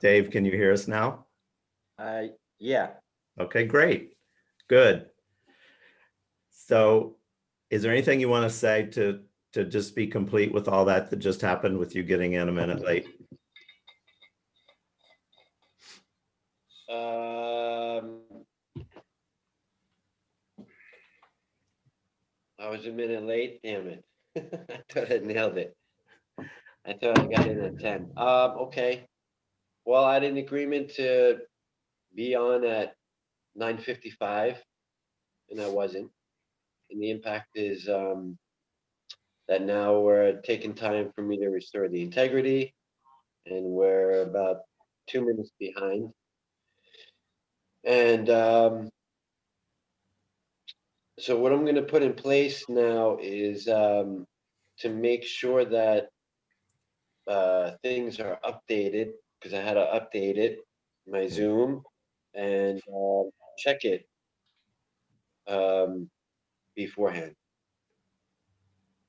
Dave, can you hear us now? Yeah. Okay, great. Good. So is there anything you want to say to just be complete with all that just happened with you getting in a minute late? I was a minute late, damn it. I thought I nailed it. I thought I got in at 10. Okay. Well, I had an agreement to be on at 9:55, and I wasn't. And the impact is that now we're taking time for me to restore the integrity, and we're about 2 minutes behind. And so what I'm going to put in place now is to make sure that things are updated, because I had to update it, my Zoom, and check it beforehand.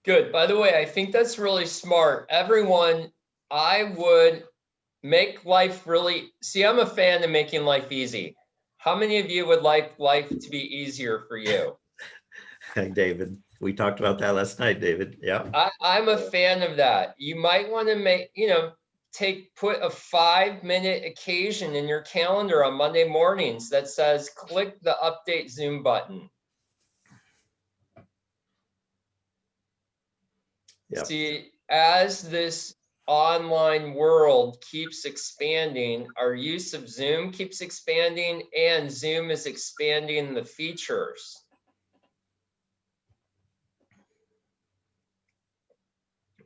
Good. By the way, I think that's really smart. Everyone, I would make life really, see, I'm a fan of making life easy. How many of you would like life to be easier for you? Hey, David, we talked about that last night, David. Yeah. I'm a fan of that. You might want to make, put a 5-minute occasion in your calendar on Monday mornings that says, click the update Zoom button. Yep. See, as this online world keeps expanding, our use of Zoom keeps expanding, and Zoom is expanding the features.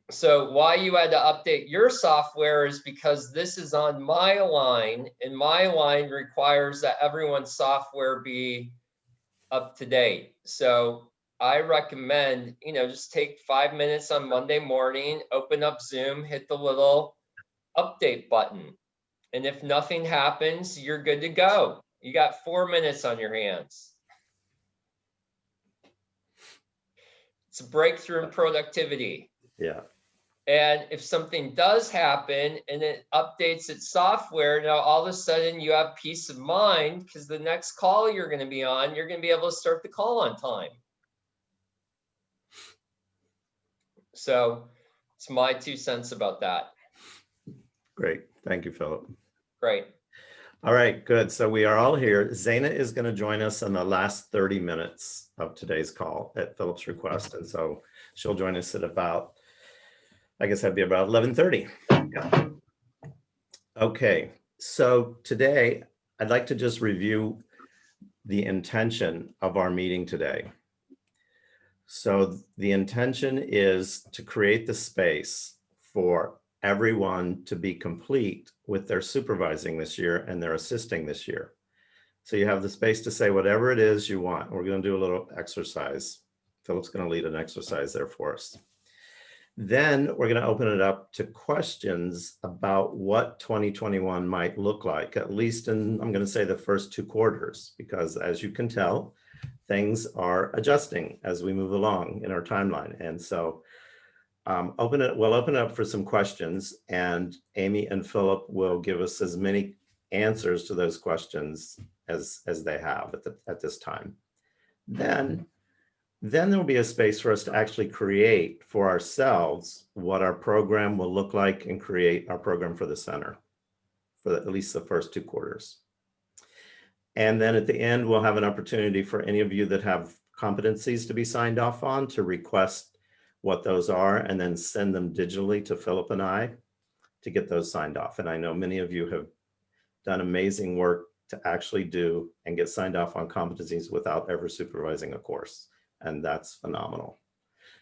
So why you had to update your software is because this is on my line, and my line requires that everyone's software be up to date. So I recommend, just take 5 minutes on Monday morning, open up Zoom, hit the little update button. And if nothing happens, you're good to go. You got 4 minutes on your hands. It's a breakthrough in productivity. Yeah. And if something does happen and it updates its software, now all of a sudden you have peace of mind, because the next call you're going to be on, you're going to be able to start the call on time. So it's my 2 cents about that. Great. Thank you, Philip. Great. All right, good. So we are all here. Zaina is going to join us in the last 30 minutes of today's call at Philip's request. And so she'll join us at about, I guess that'd be about 11:30. Yeah. Okay, so today I'd like to just review the intention of our meeting today. So the intention is to create the space for everyone to be complete with their supervising this year and their assisting this year. So you have the space to say whatever it is you want. We're going to do a little exercise. Philip's going to lead an exercise there for us. Then we're going to open it up to questions about what 2021 might look like, at least in, I'm going to say, the first 2 quarters, because as you can tell, things are adjusting as we move along in our timeline. And so we'll open it up for some questions, and Amy and Philip will give us as many answers to those questions as they have at this time. Then there'll be a space for us to actually create for ourselves what our program will look like and create our program for the center for at least the first 2 quarters. And then at the end, we'll have an opportunity for any of you that have competencies to be signed off on to request what those are and then send them digitally to Philip and I to get those signed off. And I know many of you have done amazing work to actually do and get signed off on competencies without ever supervising a course. And that's phenomenal.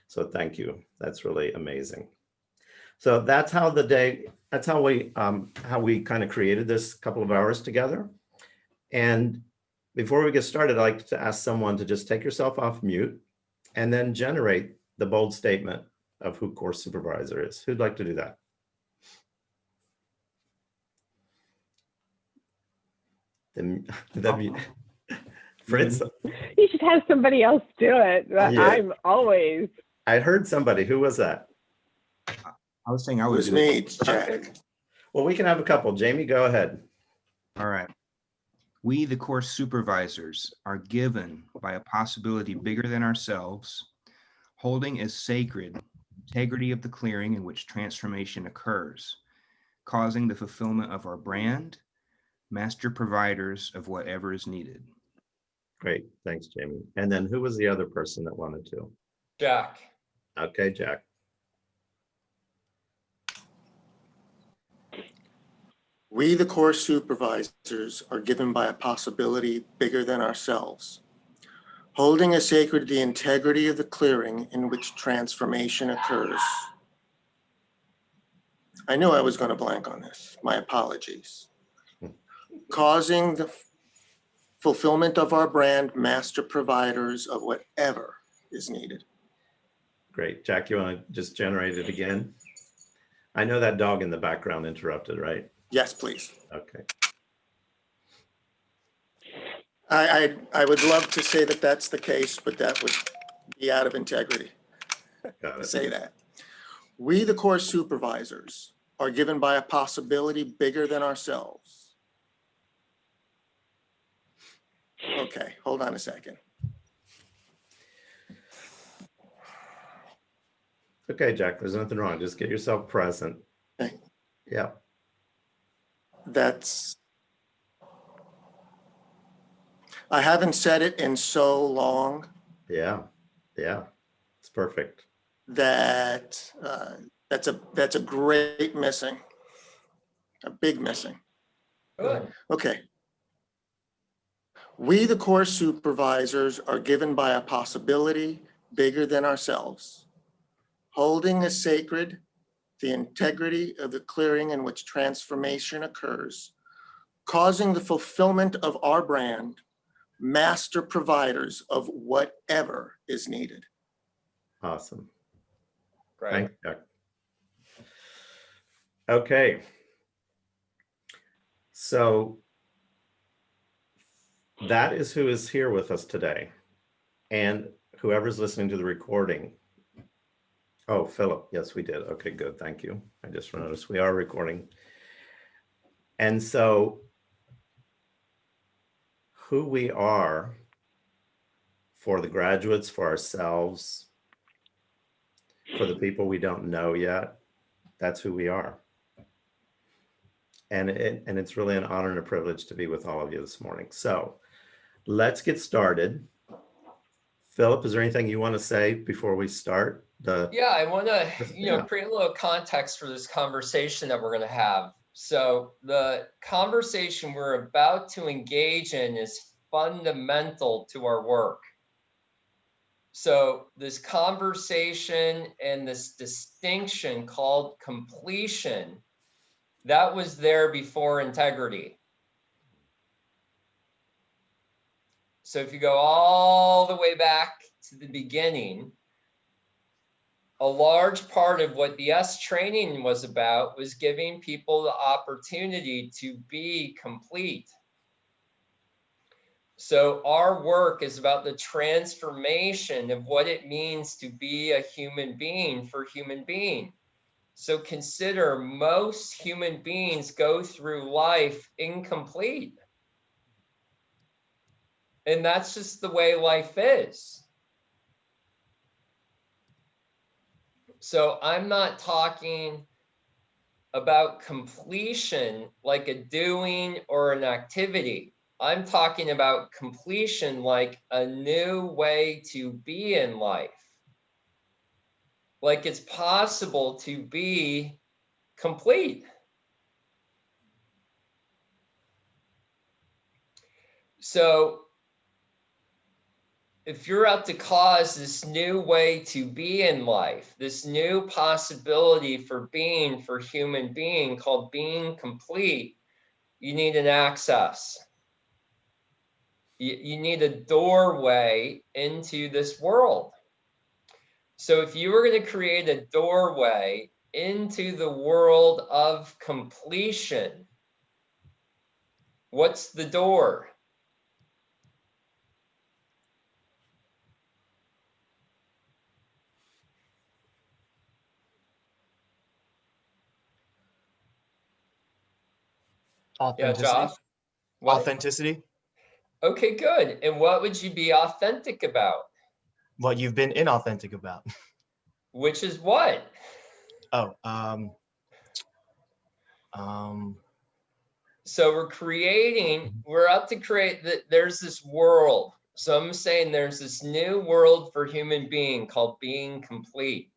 So thank you. That's really amazing. So that's how we kind of created this couple of hours together. And before we get started, I'd like to ask someone to just take yourself off mute and then generate the bold statement of who Course Supervisor is. Who'd like to do that? That'd be Fritz. You should have somebody else do it. Yeah. I'm always. I heard somebody. Who was that? I was saying I was me, it's Jack. Well, we can have a couple. Jamie, go ahead. All right. We, the course supervisors, are given by a possibility bigger than ourselves, holding as sacred integrity of the clearing in which transformation occurs, causing the fulfillment of our brand, master providers of whatever is needed. Great. Thanks, Jamie. And then who was the other person that wanted to? Jack. Okay, Jack. We, the course supervisors, are given by a possibility bigger than ourselves, holding as sacred the integrity of the clearing in which transformation occurs. I knew I was going to blank on this. My apologies. Causing the fulfillment of our brand, master providers of whatever is needed. Great. Jack, you want to just generate it again? I know that dog in the background interrupted, right? Yes, please. Okay. I would love to say that that's the case, but that would be out of integrity Got to it. say that. We, the course supervisors, are given by a possibility bigger than ourselves. Okay, hold on a second. Okay, Jack, there's nothing wrong. Just get yourself present. Okay. Yeah. I haven't said it in so long Yeah. Yeah. It's perfect. that that's a great missing, a big missing. Good. Okay. We, the course supervisors, are given by a possibility bigger than ourselves, holding as sacred the integrity of the clearing in which transformation occurs, causing the fulfillment of our brand, master providers of whatever is needed. Awesome. Great. Thanks, Jack. Okay. So that is who is here with us today. And whoever's listening to the recording. Oh, Philip. Yes, we did. Okay, good. Thank you. I just noticed we are recording. And so who we are for the graduates, for ourselves, for the people we don't know yet, that's who we are. And it's really an honor and a privilege to be with all of you this morning. So let's get started. Philip, is there anything you want to say before we start? Yeah, I want to, Yeah. create a little context for this conversation that we're going to have. So the conversation we're about to engage in is fundamental to our work. So this conversation and this distinction called completion, that was there before integrity. So if you go all the way back to the beginning, a large part of what the S training was about was giving people the opportunity to be complete. So our work is about the transformation of what it means to be a human being for human being. So consider most human beings go through life incomplete. And that's just the way life is. So I'm not talking about completion like a doing or an activity. I'm talking about completion like a new way to be in life. Like it's possible to be complete. So if you're out to cause this new way to be in life, this new possibility for being for human being called being complete, you need an access. You need a doorway into this world. So if you were going to create a doorway into the world of completion, what's the door? Yeah, Authenticity. Josh? What? Authenticity. Okay, good. And what would you be authentic about? What you've been inauthentic about. Which is what? Oh, So we're out to create there's this world. So I'm saying there's this new world for human being called being complete.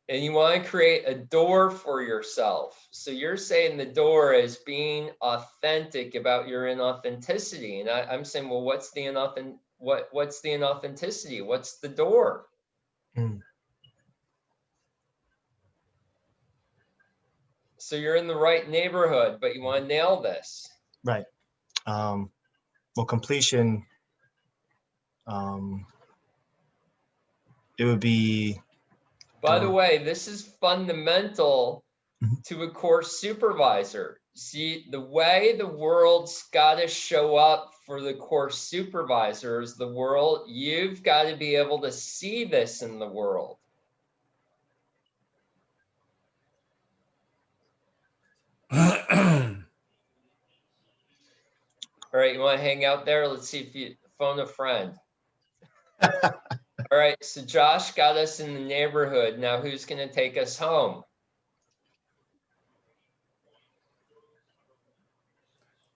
And you want to create a door for yourself. So you're saying the door is being authentic about your inauthenticity. And I'm saying, well, what's the inauthenticity? What's the door? mm, So you're in the right neighborhood, but you want to nail this. right. Well, completion, it would be, By the way, this is fundamental Mhm. to a course supervisor. See, the way the world's got to show up for the course supervisors, the world, you've got to be able to see this in the world. All right, you want to hang out there? Let's see if you phone a friend. All right, so Josh got us in the neighborhood. Now who's going to take us home?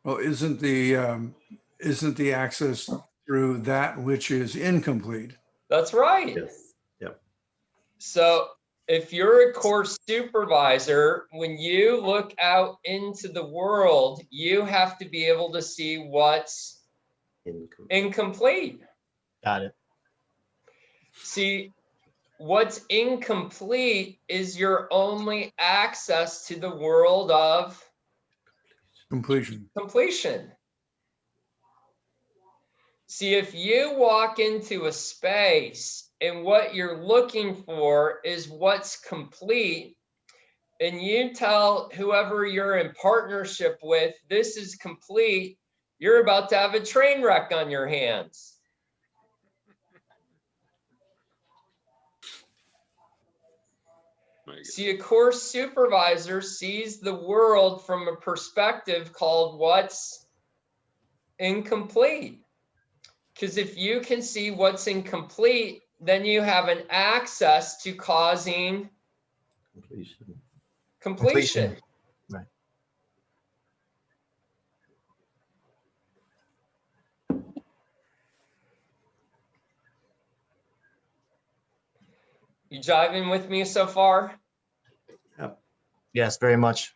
Well, isn't the access through that which is incomplete? That's right. Yes. Yep. So if you're a course supervisor, when you look out into the world, you have to be able to see what's incomplete. got it. See, what's incomplete is your only access to the world of Completion. completion. See, if you walk into a space and what you're looking for is what's complete, and you tell whoever you're in partnership with, this is complete, you're about to have a train wreck on your hands. See, a course supervisor sees the world from a perspective called what's incomplete. Because if you can see what's incomplete, then you have an access to causing completion. Right. You jiving with me so far? Yes, very much.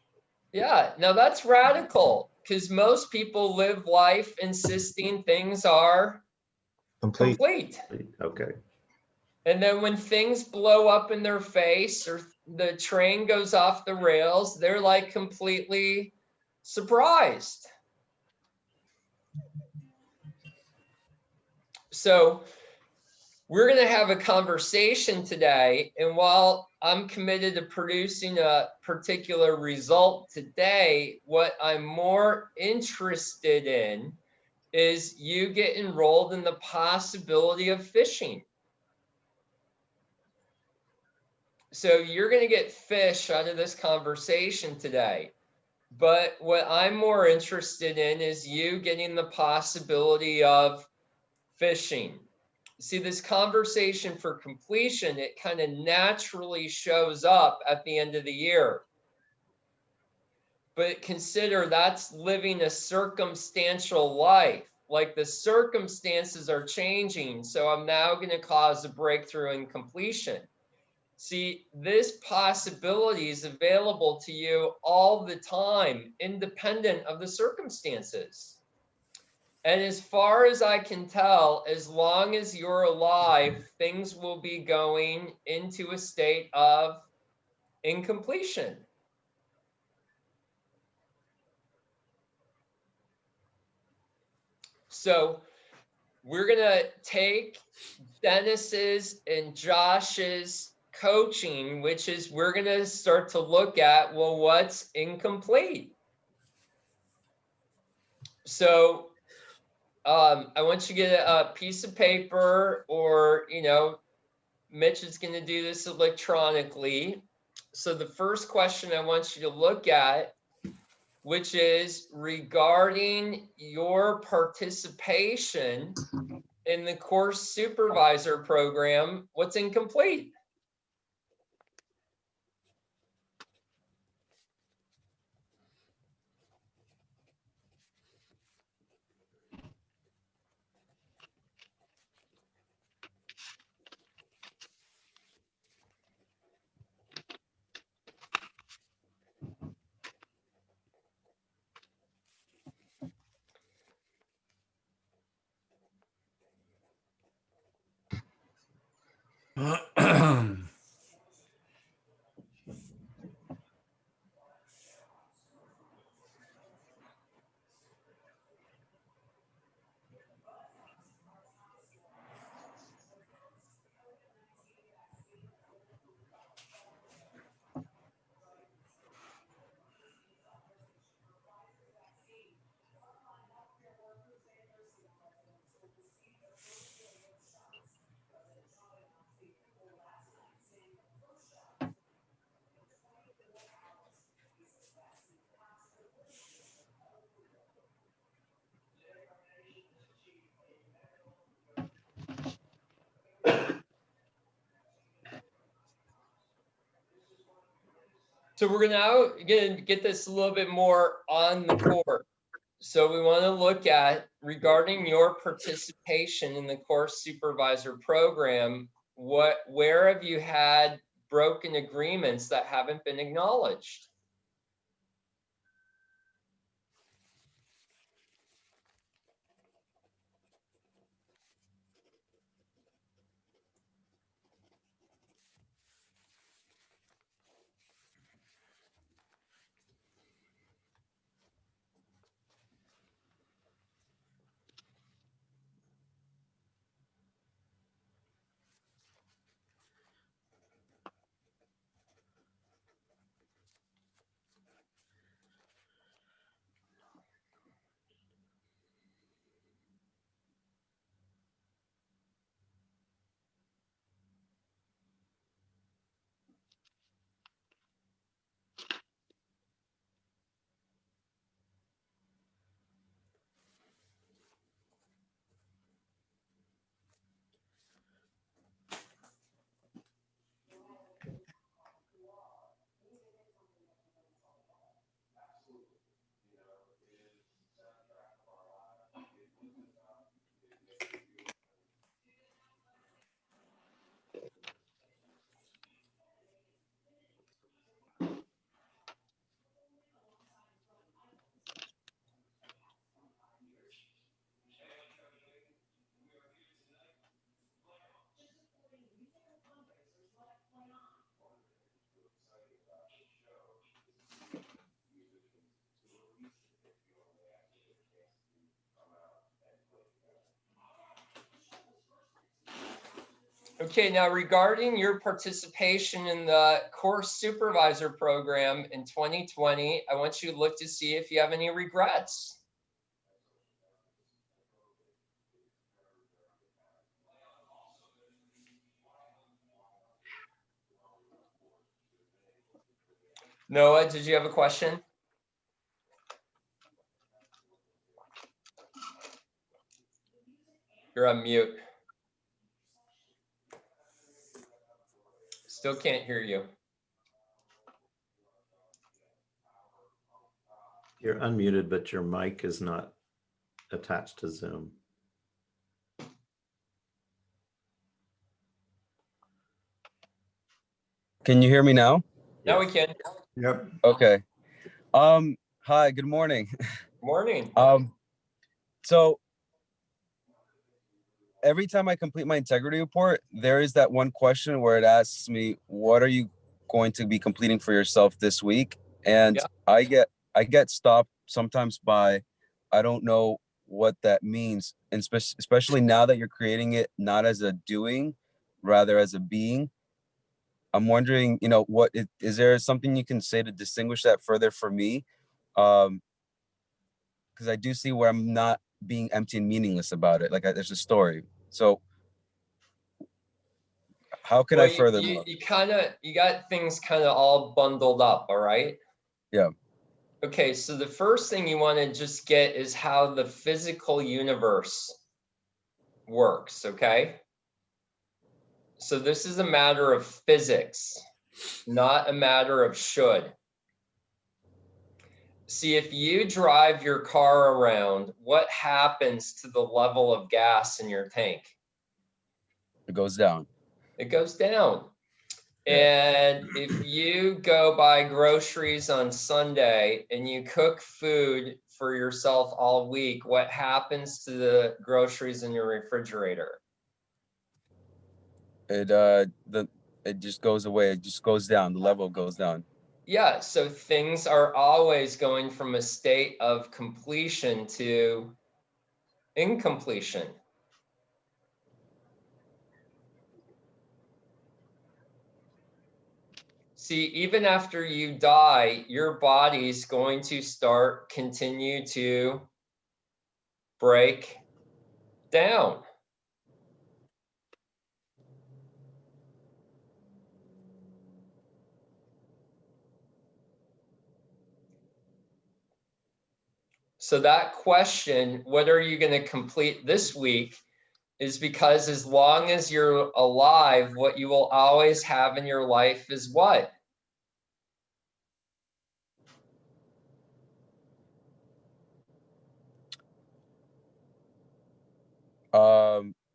Yeah, now that's radical because most people live life insisting things are complete. Okay. And then when things blow up in their face or the train goes off the rails, they're like completely surprised. So we're going to have a conversation today. And while I'm committed to producing a particular result today, what I'm more interested in is you get enrolled in the possibility of fishing. So you're going to get fish out of this conversation today. But what I'm more interested in is you getting the possibility of fishing. See, this conversation for completion, it kind of naturally shows up at the end of the year. But consider that's living a circumstantial life. Like the circumstances are changing. So I'm now going to cause a breakthrough in completion. See, this possibility is available to you all the time, independent of the circumstances. And as far as I can tell, as long as you're alive, things will be going into a state of incompletion. So we're going to take Dennis's and Josh's coaching, which is we're going to start to look at, well, what's incomplete? So I want you to get a piece of paper or, Mitch is going to do this electronically. So the first question I want you to look at which is regarding your participation in the course supervisor program, what's incomplete? So we're now gonna get this a little bit more on the court. So we want to look at regarding your participation in the course supervisor program, where have you had broken agreements that haven't been acknowledged? Okay, now regarding your participation in the course supervisor program in 2020, I want you to look to see if you have any regrets. Noah, did you have a question? You're on mute. Still can't hear you. You're unmuted, but your mic is not attached to Zoom. Can you hear me now? Now we Yes. can. Yep. Okay. Hi, good morning. Morning. So every time I complete my integrity report, there is that one question where it asks me, what are you going to be completing for yourself this week? And Yeah. I get stopped sometimes by, I don't know what that means. And especially now that you're creating it, not as a doing, rather as a being. I'm wondering, is there something you can say to distinguish that further for me? Because I do see where I'm not being empty and meaningless about it. Like there's a story. So how can I further look? You got things kind of all bundled up, all right? Yeah. Okay, so the first thing you want to just get is how the physical universe works, okay? So this is a matter of physics, not a matter of should. See, if you drive your car around, what happens to the level of gas in your tank? It goes down. It goes down. Yeah. And if you go buy groceries on Sunday and you cook food for yourself all week, what happens to the groceries in your refrigerator? It just goes away. It just goes down. The level goes down. Yeah, so things are always going from a state of completion to incompletion. See, even after you die, your body's going to continue to break down. So that question, what are you going to complete this week, is because as long as you're alive, what you will always have in your life is what?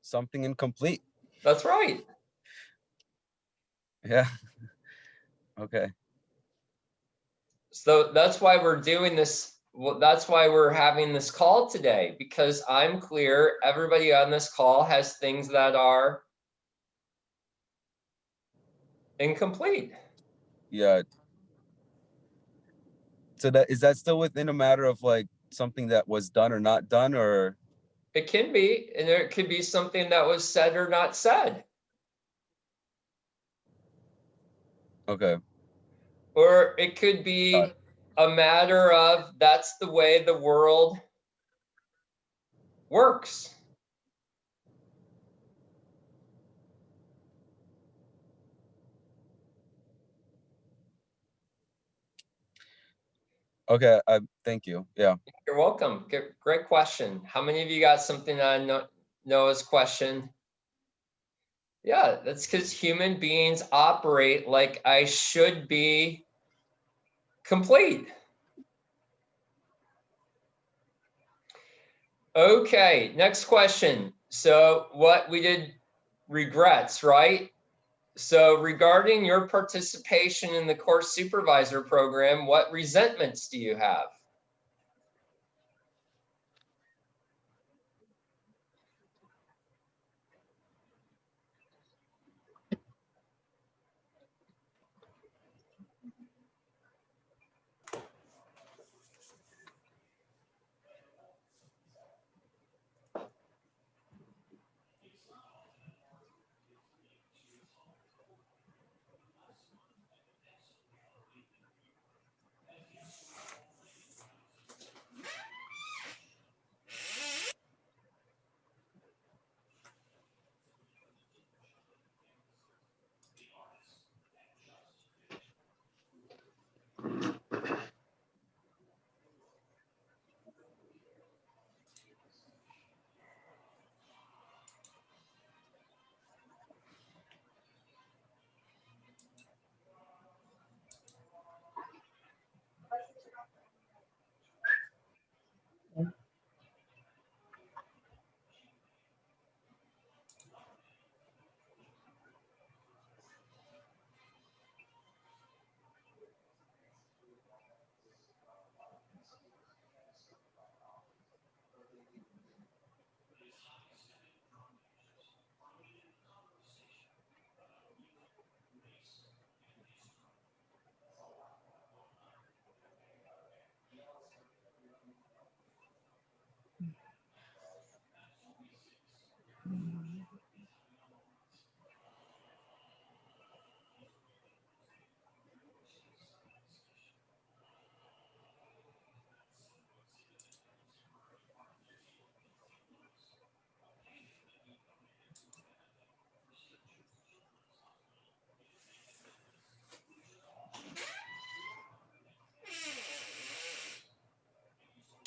Something incomplete. That's right. Yeah. Okay. So that's why we're doing this. Well, that's why we're having this call today, because I'm clear everybody on this call has things that are incomplete. Yeah. So is that still within a matter of like something that was done or not done, or? It can be, and it could be something that was said or not said. Okay. Or it could be a matter of that's the way the world works. Okay. Thank you. Yeah. You're welcome. Great question. How many of you got something on Noah's question? Yeah, that's because human beings operate like I should be complete. Okay, next question. So what we did, regrets, right? So regarding your participation in the course supervisor program, what resentments do you have?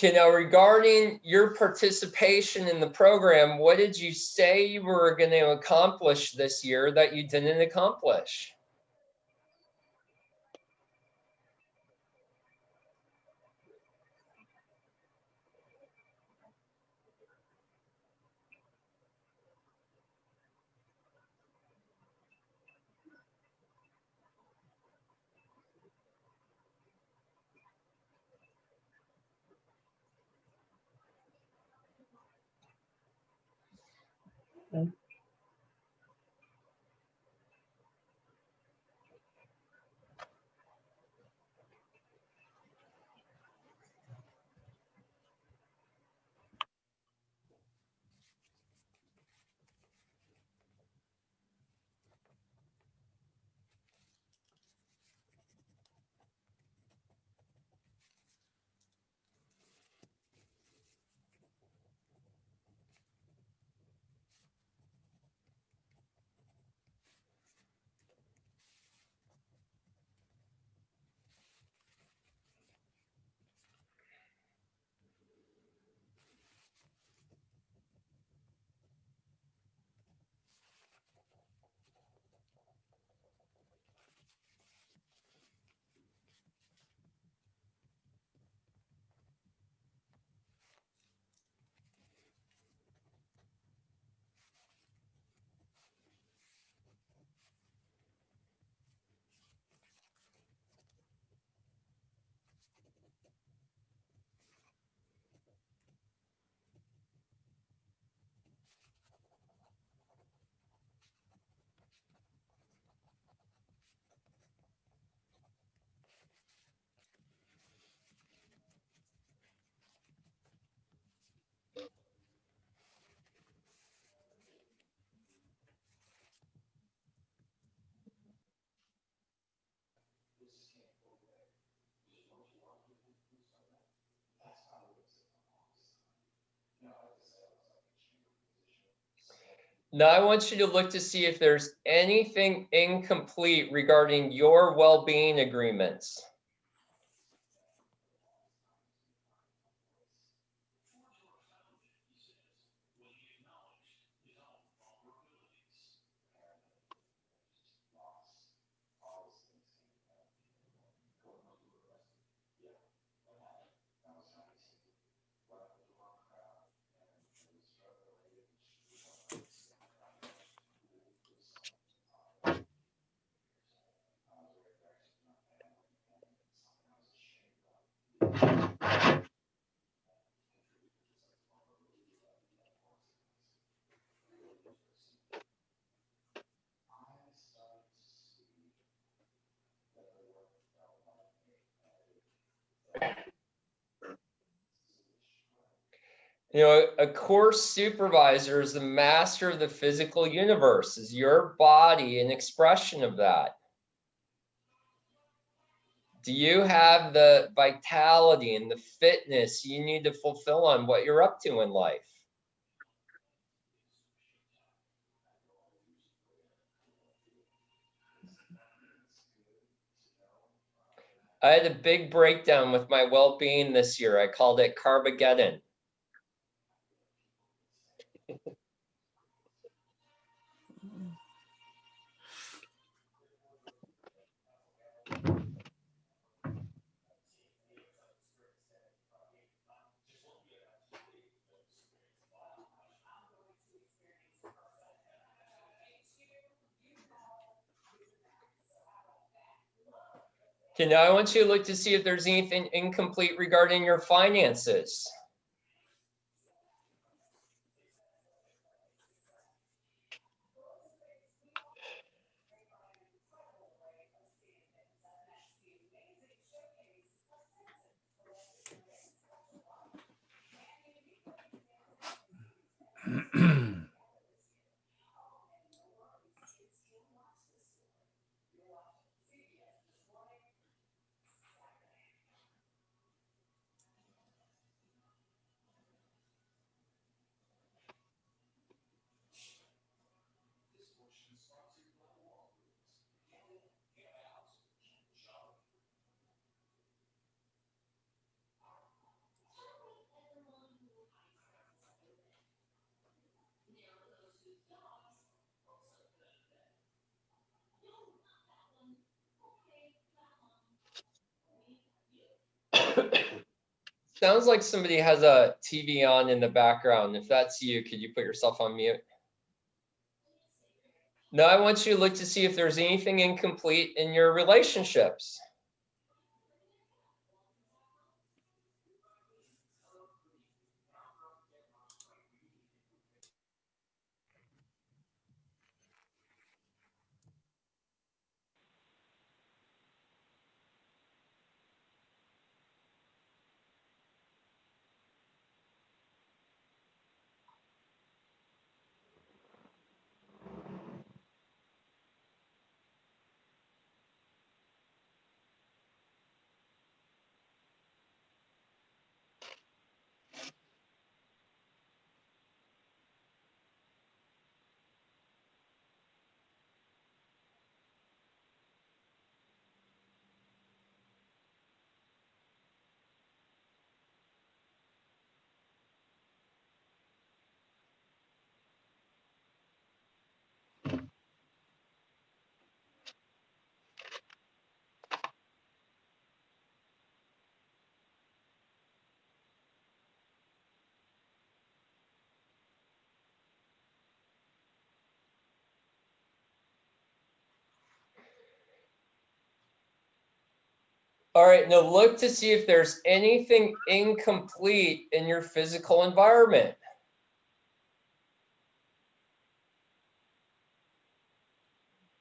Okay, now regarding your participation in the program, what did you say you were going to accomplish this year that you didn't accomplish? Now I want you to look to see if there's anything incomplete regarding your well-being agreements. You know, a course supervisor is the master of the physical universe. Is your body an expression of that? Do you have the vitality and the fitness you need to fulfill on what you're up to in life? I had a big breakdown with my well-being this year. I called it Carbageddon. Okay, now I want you to look to see if there's anything incomplete regarding your finances. Sounds like somebody has a TV on in the background. If that's you, could you put yourself on mute? Now I want you to look to see if there's anything incomplete in your relationships. All right, now look to see if there's anything incomplete in your physical environment.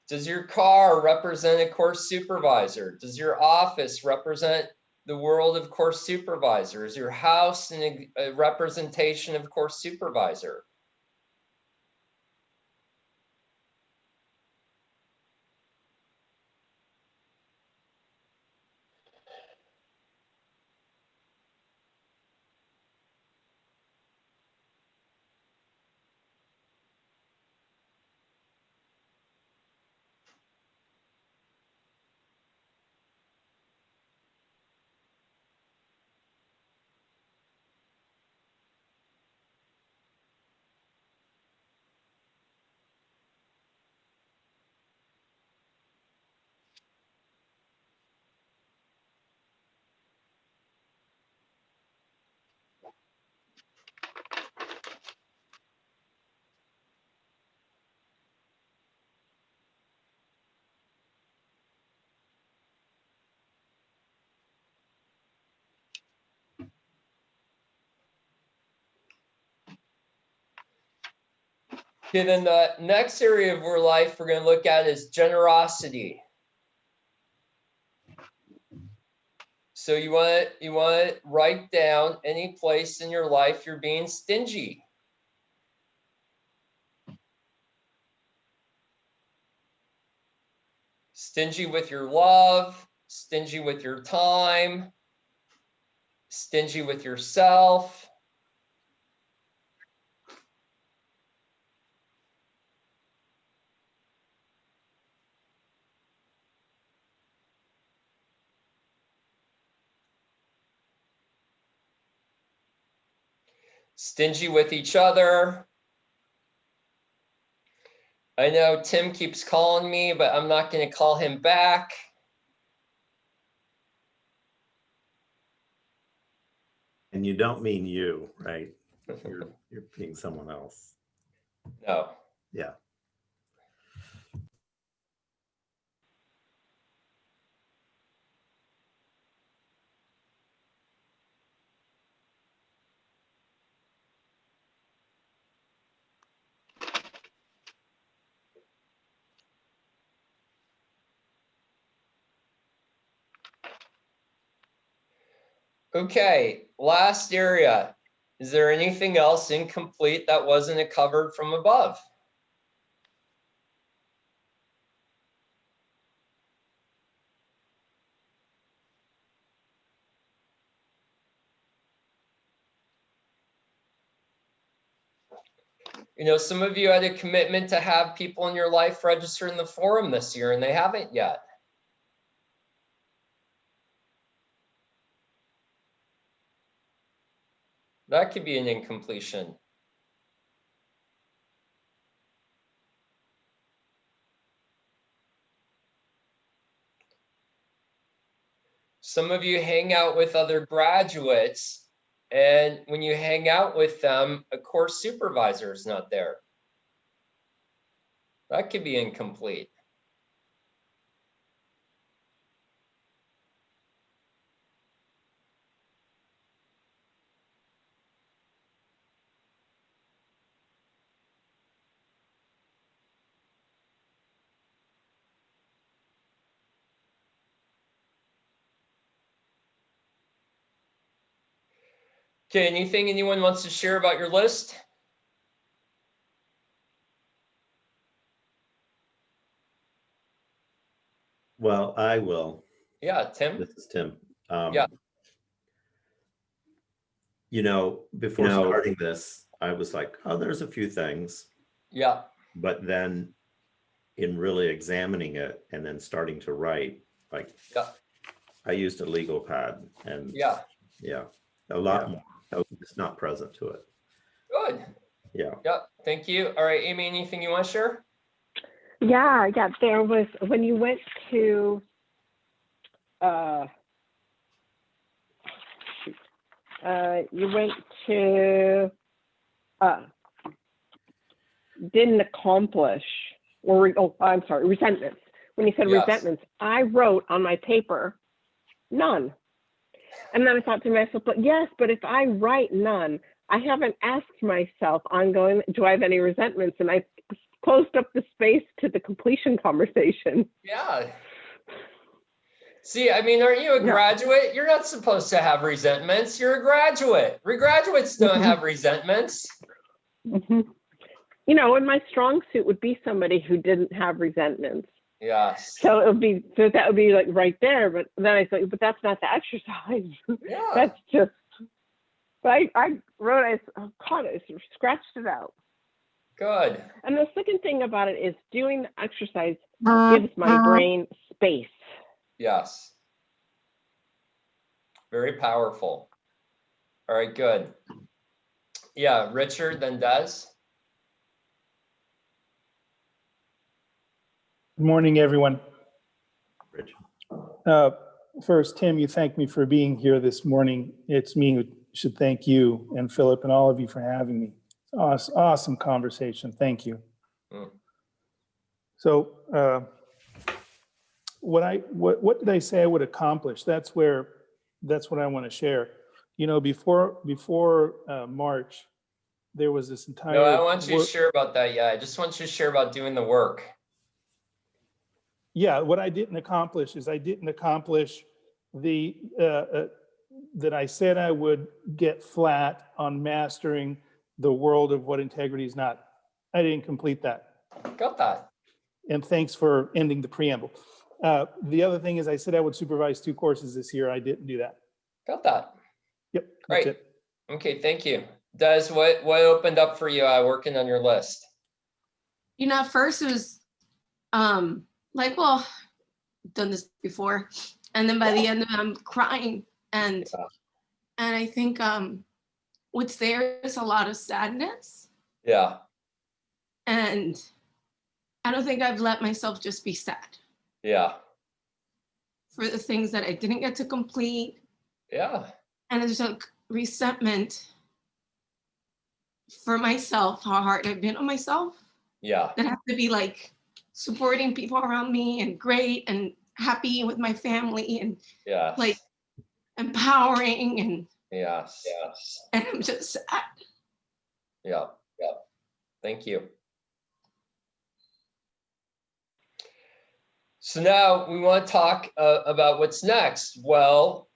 Does your car represent a course supervisor? Does your office represent the world of course supervisor? Is your house a representation of course supervisor? Okay, then the next area of our life we're going to look at is generosity. So you want to write down any place in your life you're being stingy. Stingy with your love, stingy with your time, stingy with yourself. Stingy with each other. I know Tim keeps calling me, but I'm not going to call him back. And you don't mean you, right? You're being someone else. No. Yeah. Okay, last area. Is there anything else incomplete that wasn't covered from above? You know, some of you had a commitment to have people in your life register in the forum this year, and they haven't yet. That could be an incompletion. some of you hang out with other graduates, and when you hang out with them, a course supervisor is not there. That could be incomplete. Okay, anything anyone wants to share about your list? Well, I will. Yeah, Tim? This is Tim. Yeah. You know, before starting this, I was like, oh, there's a few things. Yeah. But then in really examining it and then starting to write, like, Yeah. I used a legal pad and Yeah. a lot more. It's not present to it. Good. Yeah. Yeah. Thank you. All right, Amy, anything you want to share? Yeah, there was, when you went to, didn't accomplish, I'm sorry, resentments. When you said Yes. resentments, I wrote on my paper, none. And then I thought to myself, but if I write none, I haven't asked myself ongoing, do I have any resentments? And I closed up the space to the completion conversation. Yeah. See, I mean, aren't you a graduate? You're not supposed to have resentments. You're a graduate. Regraduates don't have resentments. You know, and my strong suit would be somebody who didn't have resentments. Yes. So that would be like right there. But then I thought, but that's not the exercise. Yeah. That's just. But I wrote, I caught it, I scratched it out. Good. And the second thing about it is doing the exercise gives my brain space. Yes. Very powerful. All right, good. Yeah, Richard, then Des. Good morning, everyone. Rich. First, Tim, you thanked me for being here this morning. It's me who should thank you and Philip and all of you for having me. Awesome conversation. Thank you. So what did I say I would accomplish? That's what I want to share. You know, before March, there was this entire. No, I don't want you to share about that yet. I just want you to share about doing the work. Yeah, what I didn't accomplish is I didn't accomplish the that I said I would get flat on mastering the world of what integrity is not. I didn't complete that. Got that. And thanks for ending the preamble. The other thing is I said I would supervise 2 courses this year. I didn't do that. Got that. Yep. Great. That's it. Okay, thank you. Des, what opened up for you working on your list? You know, at first it was like, well, done this before. And then by the end of it, I'm crying. And I think what's there is a lot of sadness. Yeah. And I don't think I've let myself just be sad. Yeah. For the things that I didn't get to complete. Yeah. And it's like resentment for myself, how hard I've been on myself. Yeah. That I have to be like supporting people around me and great and happy with my family and like empowering and yes. And I'm just sad. Yeah. Thank you. So now we want to talk about what's next. Well,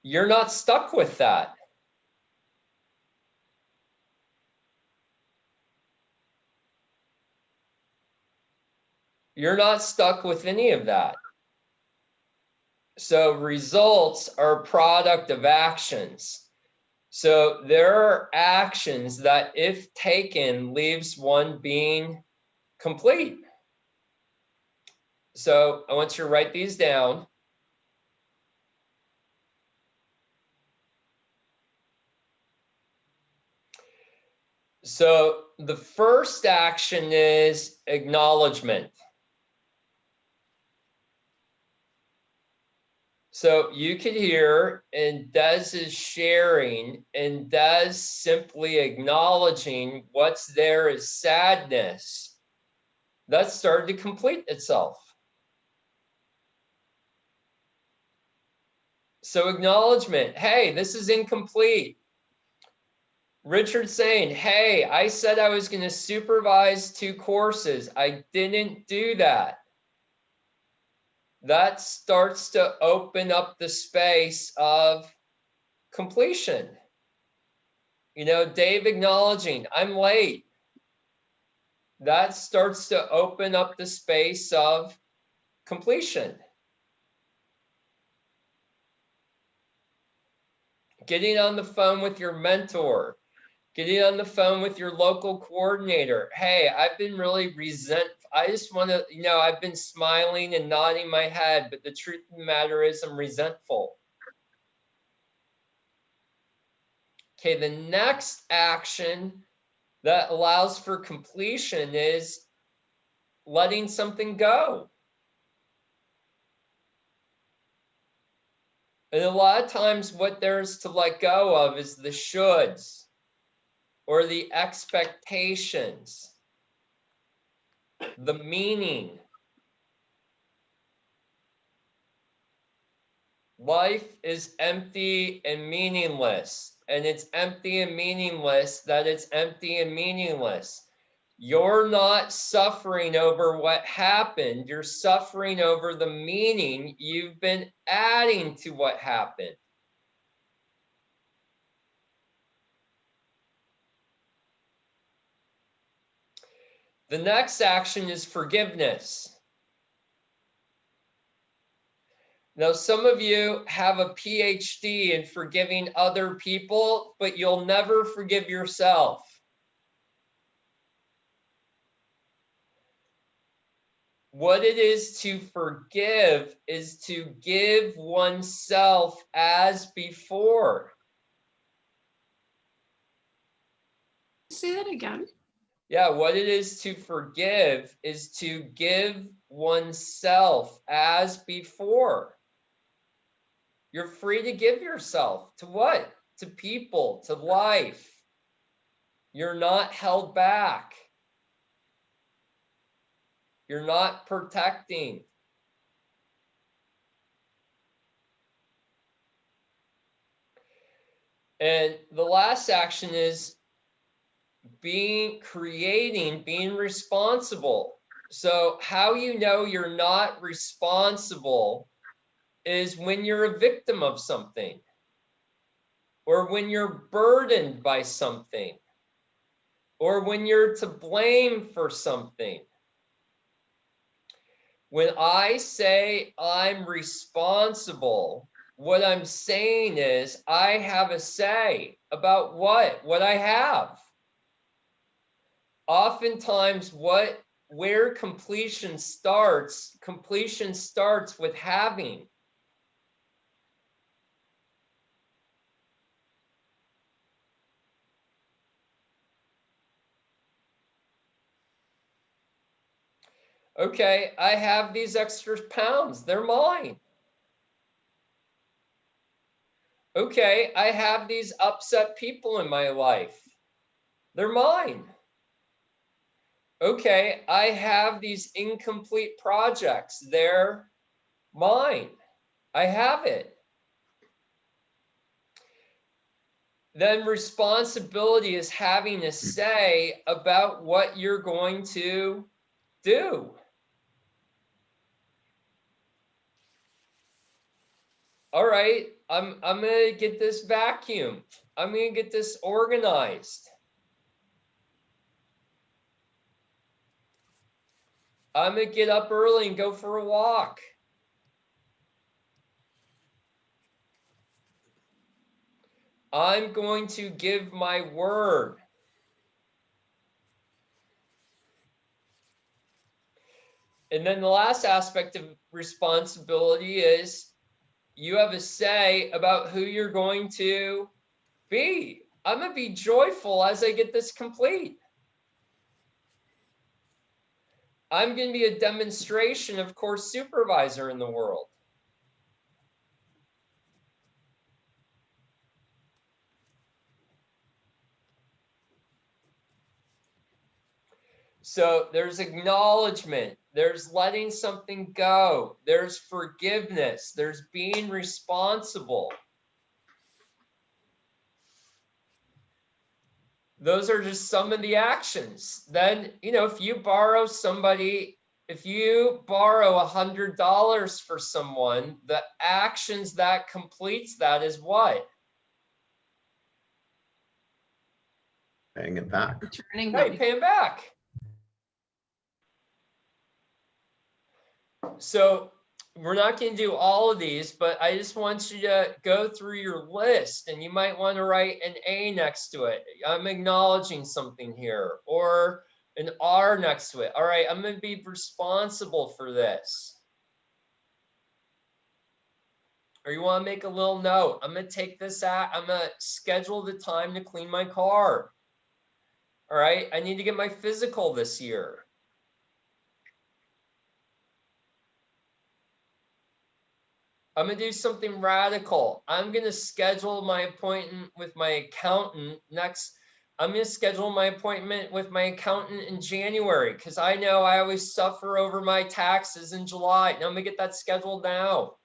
you're not stuck with that. You're not stuck with any of that. So results are a product of actions. So there are actions that, if taken, leaves one being complete. So I want you to write these down. So the first action is acknowledgement. So you can hear, and Des is sharing, and Des simply acknowledging what's there is sadness. That started to complete itself. So acknowledgement, hey, this is incomplete. Richard saying, hey, I said I was going to supervise 2 courses. I didn't do that. That starts to open up the space of completion. You know, Dave acknowledging, I'm late. That starts to open up the space of completion. Getting on the phone with your mentor, getting on the phone with your local coordinator. Hey, I've been really resentful. I just want to, you know, I've been smiling and nodding my head, but the truth of the matter is I'm resentful. Okay, the next action that allows for completion is letting something go. And a lot of times what there's to let go of is the shoulds or the expectations, the meaning. Life is empty and meaningless, and it's empty and meaningless that it's empty and meaningless. You're not suffering over what happened. You're suffering over the meaning you've been adding to what happened. The next action is forgiveness. Now, some of you have a PhD in forgiving other people, but you'll never forgive yourself. What it is to forgive is to give oneself as before. Say that again. Yeah, what it is to forgive is to give oneself as before. You're free to give yourself to what? To people, to life. You're not held back. You're not protecting. And the last action is being responsible. So how you know you're not responsible is when you're a victim of something, or when you're burdened by something, or when you're to blame for something. When I say I'm responsible, what I'm saying is I have a say about what I have. Oftentimes where completion starts with having. Okay, I have these extra pounds, they're mine. Okay, I have these upset people in my life, they're mine. Okay, I have these incomplete projects, they're mine. I have it. Then responsibility is having a say about what you're going to do. All right, I'm gonna get this vacuumed. I'm gonna get this organized. I'm gonna get up early and go for a walk. I'm going to give my word. And then the last aspect of responsibility is you have a say about who you're going to be. I'm going to be joyful as I get this complete. I'm going to be a demonstration of course supervisor in the world. So there's acknowledgement, there's letting something go, there's forgiveness, there's being responsible. Those are just some of the actions. Then, if you borrow $100 for someone, the actions that completes that is what? Paying it back. Returning Right, them. pay it back. So we're not going to do all of these, but I just want you to go through your list, and you might want to write an A next to it. I'm acknowledging something here, or an R next to it. All right, I'm going to be responsible for this. Or you want to make a little note. I'm going to take this out. I'm going to schedule the time to clean my car. All right, I need to get my physical this year. I'm going to do something radical. I'm going to schedule my appointment with my accountant next. I'm going to schedule my appointment with my accountant in January because I know I always suffer over my taxes in July. Now I'm going to get that scheduled now.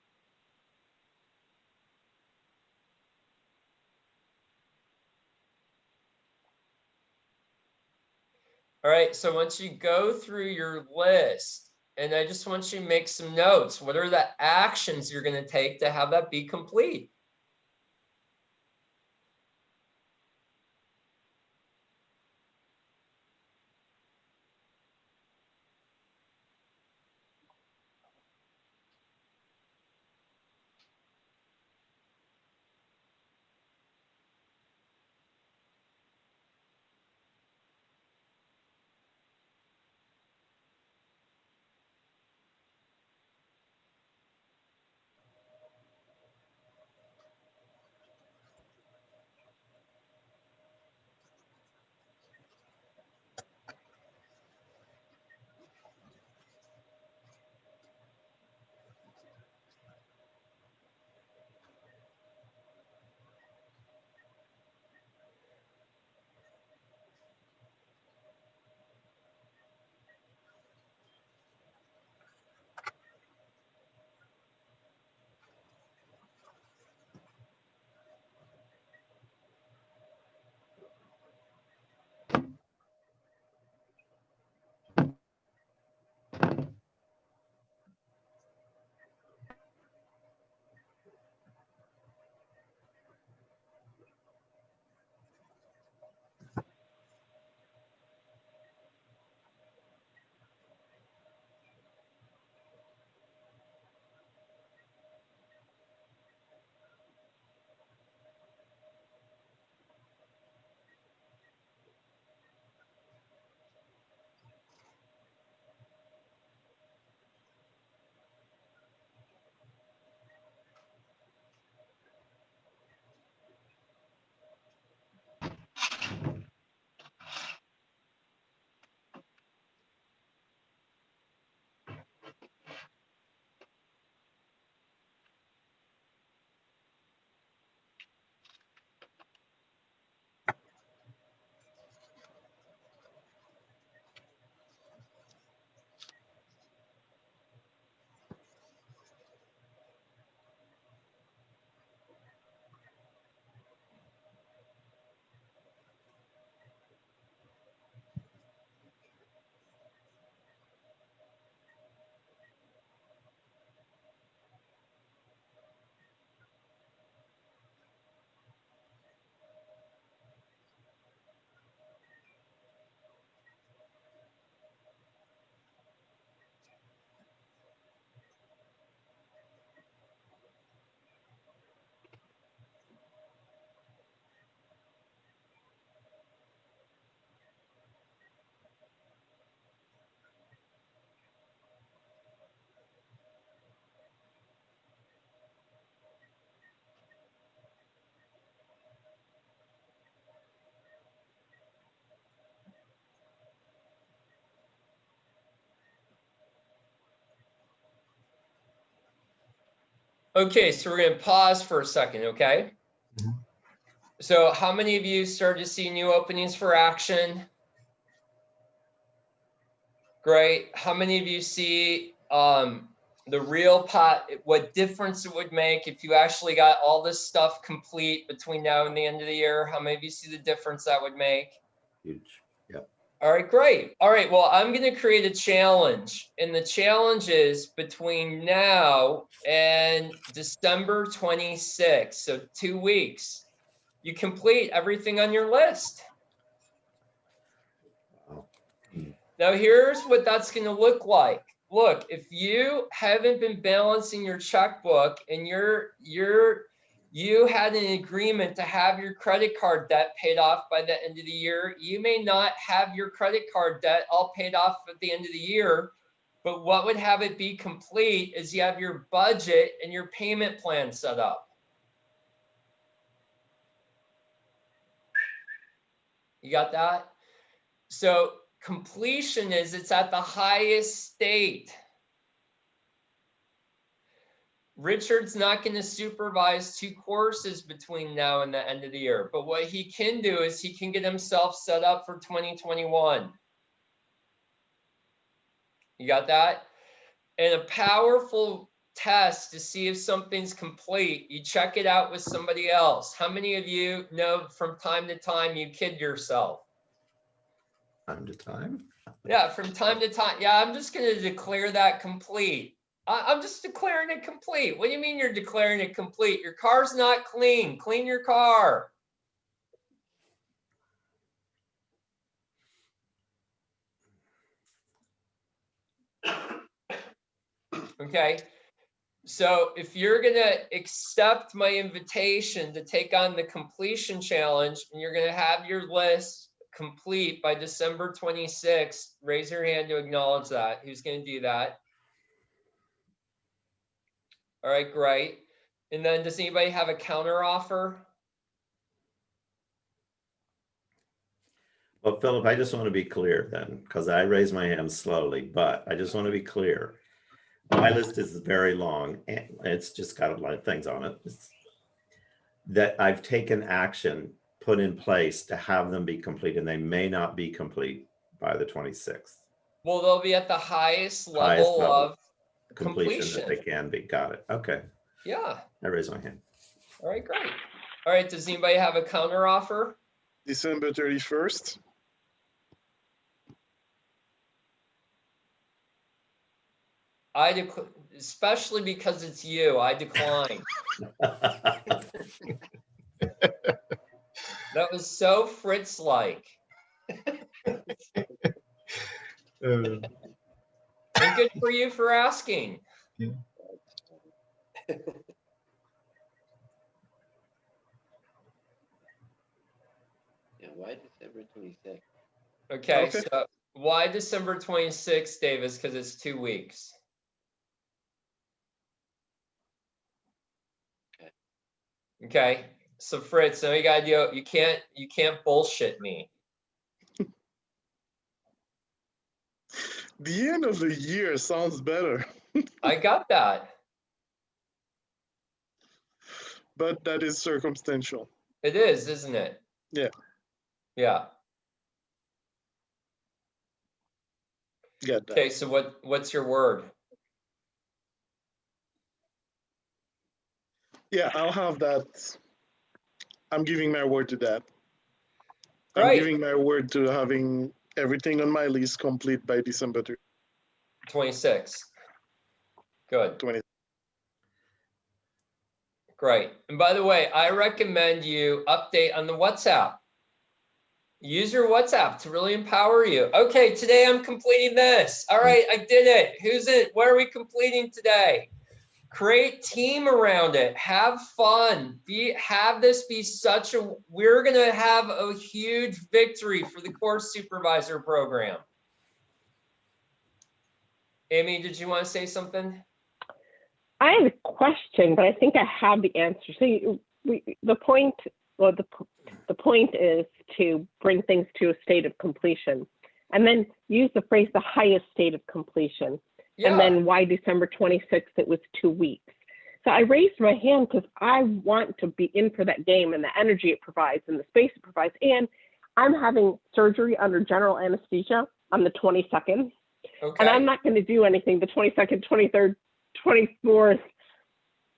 All right, so once you go through your list, and I just want you to make some notes. What are the actions you're going to take to have that be complete? Okay, so we're going to pause for a second, okay? Mhm. So how many of you started to see new openings for action? Great. How many of you see the real pot, what difference it would make if you actually got all this stuff complete between now and the end of the year? How many of you see the difference that would make? Huge. Yep. All right, great. All right, well, I'm going to create a challenge. And the challenge is between now and December 26th, so 2 weeks, you complete everything on your list. Wow. Now, here's what that's going to look like. Look, if you haven't been balancing your checkbook and you had an agreement to have your credit card debt paid off by the end of the year, you may not have your credit card debt all paid off at the end of the year. But what would have it be complete is you have your budget and your payment plan set up. You got that? So completion is it's at the highest state. Richard's not going to supervise 2 courses between now and the end of the year, but what he can do is he can get himself set up for 2021. You got that? And a powerful test to see if something's complete, you check it out with somebody else. How many of you know from time to time you kid yourself? Time to time. Yeah, from time to time. Yeah, I'm just going to declare that complete. I'm just declaring it complete. What do you mean you're declaring it complete? Your car's not clean. Clean your car. Okay. So if you're going to accept my invitation to take on the completion challenge and you're going to have your list complete by December 26th, raise your hand to acknowledge that. Who's going to do that? All right, great. And then does anybody have a counter offer? Well, Philip, I just want to be clear then, because I raise my hand slowly, but I just want to be clear. My list is very long and it's just got a lot of things on it. That I've taken action, put in place to have them be complete, and they may not be complete by the 26th. Well, they'll be at the highest level of completion that they can be. Got it. Okay. Yeah. I raise my hand. All right, great. All right, does anybody have a counter offer? December 31st. Especially because it's you, I decline. That was so Fritz-like. And good for you for asking. Yeah. Yeah, why December 26th? Okay, Okay. so why December 26th, Davis? Because it's 2 weeks. Okay, so Fritz, now you gotta do, you can't bullshit me. The end of the year sounds better, I got that. but that is circumstantial. It is, isn't it? Yeah. Yeah. Get that. Okay, so what's your word? Yeah, I'll have that. I'm giving my word to that. I'm Right. giving my word to having everything on my list complete by December 26. Good. 20. Great. And by the way, I recommend you update on the WhatsApp. Use your WhatsApp to really empower you. Okay, today I'm completing this. All right, I did it. Who's it? What are we completing today? Create team around it. Have fun. Have this be such a, we're going to have a huge victory for the course supervisor program. Amy, did you want to say something? I have a question, but I think I have the answer. So the point is to bring things to a state of completion, and then use the phrase "the highest state of completion." Yeah. And then why December 26th? It was 2 weeks. So I raised my hand because I want to be in for that game and the energy it provides and the space it provides. And I'm having surgery under general anesthesia on the 22nd. And I'm Okay, not going to do anything the 22nd, 23rd, 24th,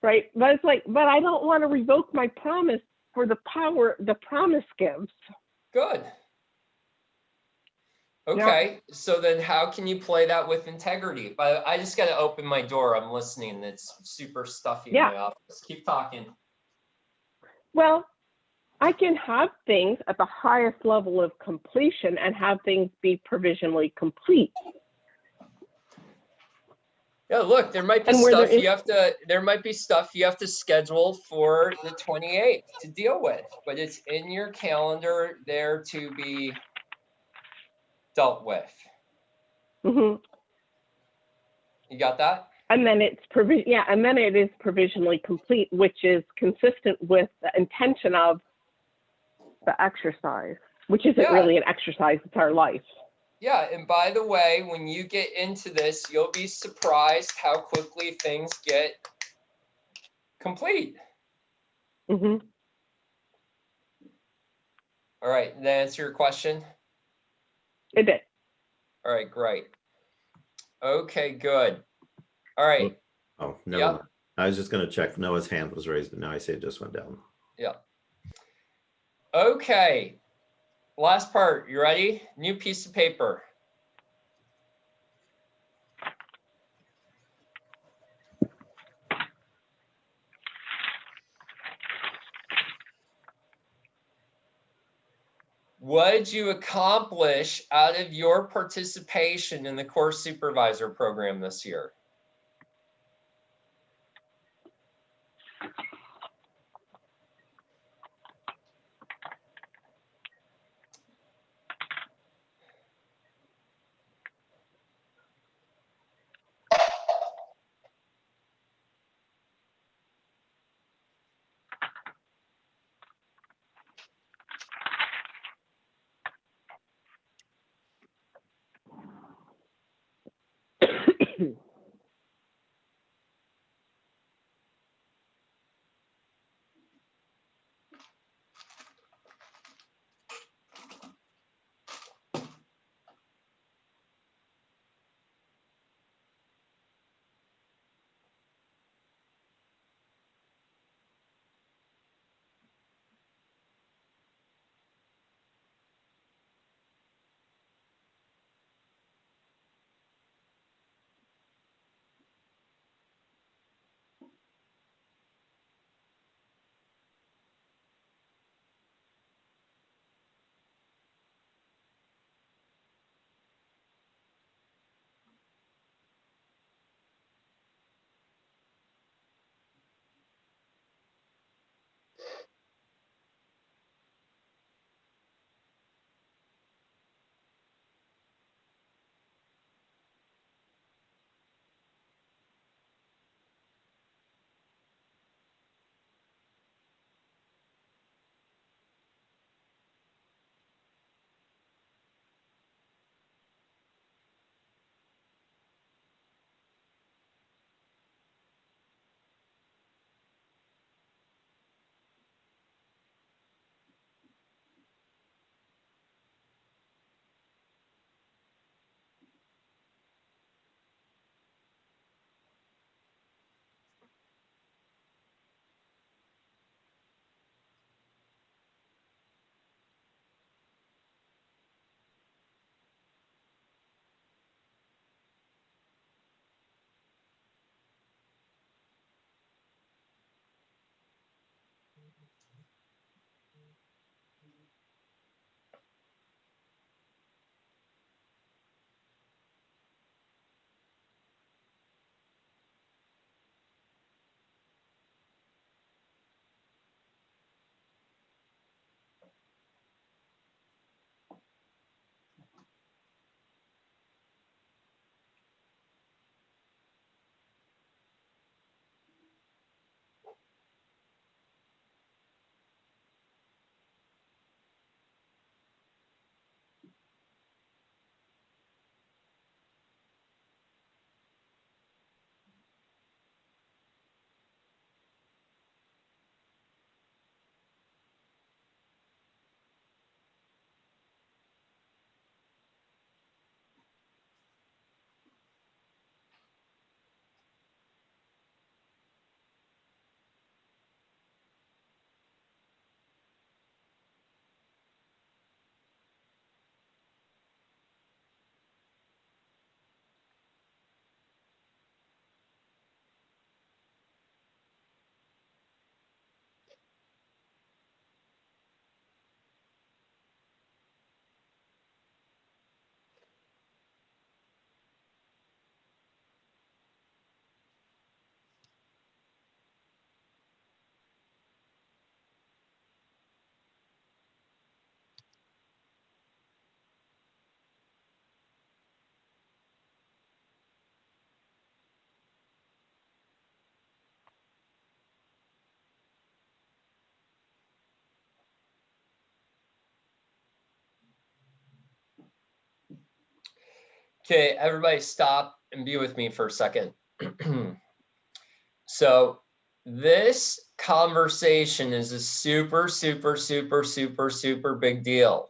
right? But it's like, but I don't want to revoke my promise for the power the promise gives. good. Okay, so then how can you play that with integrity? But I just gotta open my door. I'm listening. It's super stuffy in Yeah. my office. Keep talking. Well, I can have things at the highest level of completion and have things be provisionally complete. Yeah, look, there might be And where there stuff is- you have to, there might be stuff you have to schedule for the 28th to deal with, but it's in your calendar there to be dealt with. Mhm. You got that? And then it's and then it is provisionally complete, which is consistent with the intention of the exercise, which isn't Yeah. really an exercise, it's our life. Yeah, and by the way, when you get into this, you'll be surprised how quickly things get complete. Mhm. All right, did that answer your question? It did. All right, great. Okay, good. All right, Oh, never Yep. mind. I was just going to check. Noah's hand was raised, but now I see it just went down. yeah. Okay, last part, you ready? New piece of paper. What did you accomplish out of your participation in the course supervisor program this year? Okay, everybody stop and be with me for a second. So this conversation is a super, super, super, super, super big deal.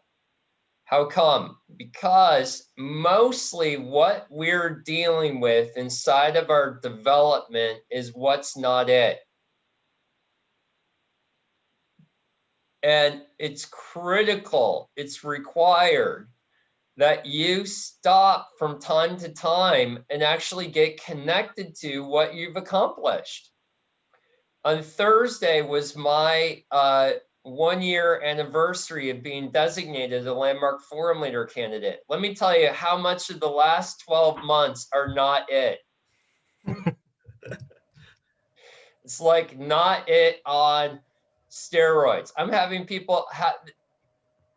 How come? Because mostly what we're dealing with inside of our development is what's not it. And it's critical, it's required that you stop from time to time and actually get connected to what you've accomplished. On Thursday was my 1-year anniversary of being designated a Landmark Forum Leader candidate. Let me tell you how much of the last 12 months are not it. It's like not it on steroids. I'm having people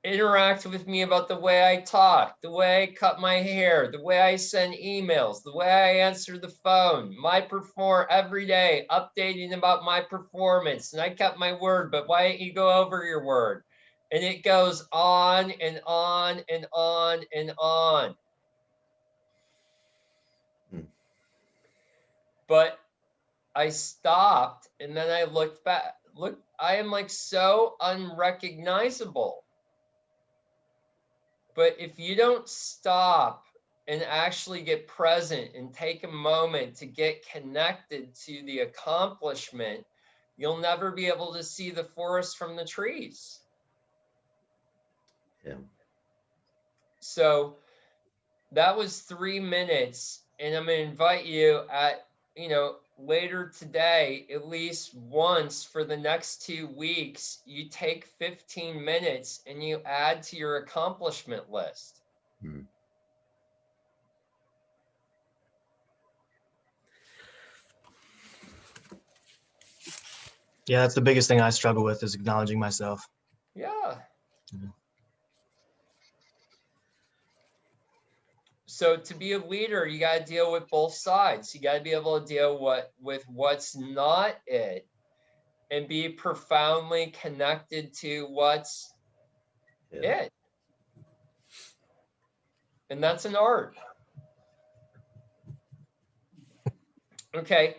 interact with me about the way I talk, the way I cut my hair, the way I send emails, the way I answer the phone, every day, updating about my performance. And I kept my word, but why don't you go over your word? And it goes on and on and on and on. But I stopped and then I looked back. Look, I am like so unrecognizable. But if you don't stop and actually get present and take a moment to get connected to the accomplishment, you'll never be able to see the forest from the trees. Yeah. So that was 3 minutes, and I'm going to invite you at, later today, at least once for the next 2 weeks, you take 15 minutes and you add to your accomplishment list. Yeah, that's the biggest thing I struggle with is acknowledging myself. Yeah. So to be a leader, you got to deal with both sides. You got to be able to deal with what's not it and be profoundly connected to what's it. And that's an art. Okay.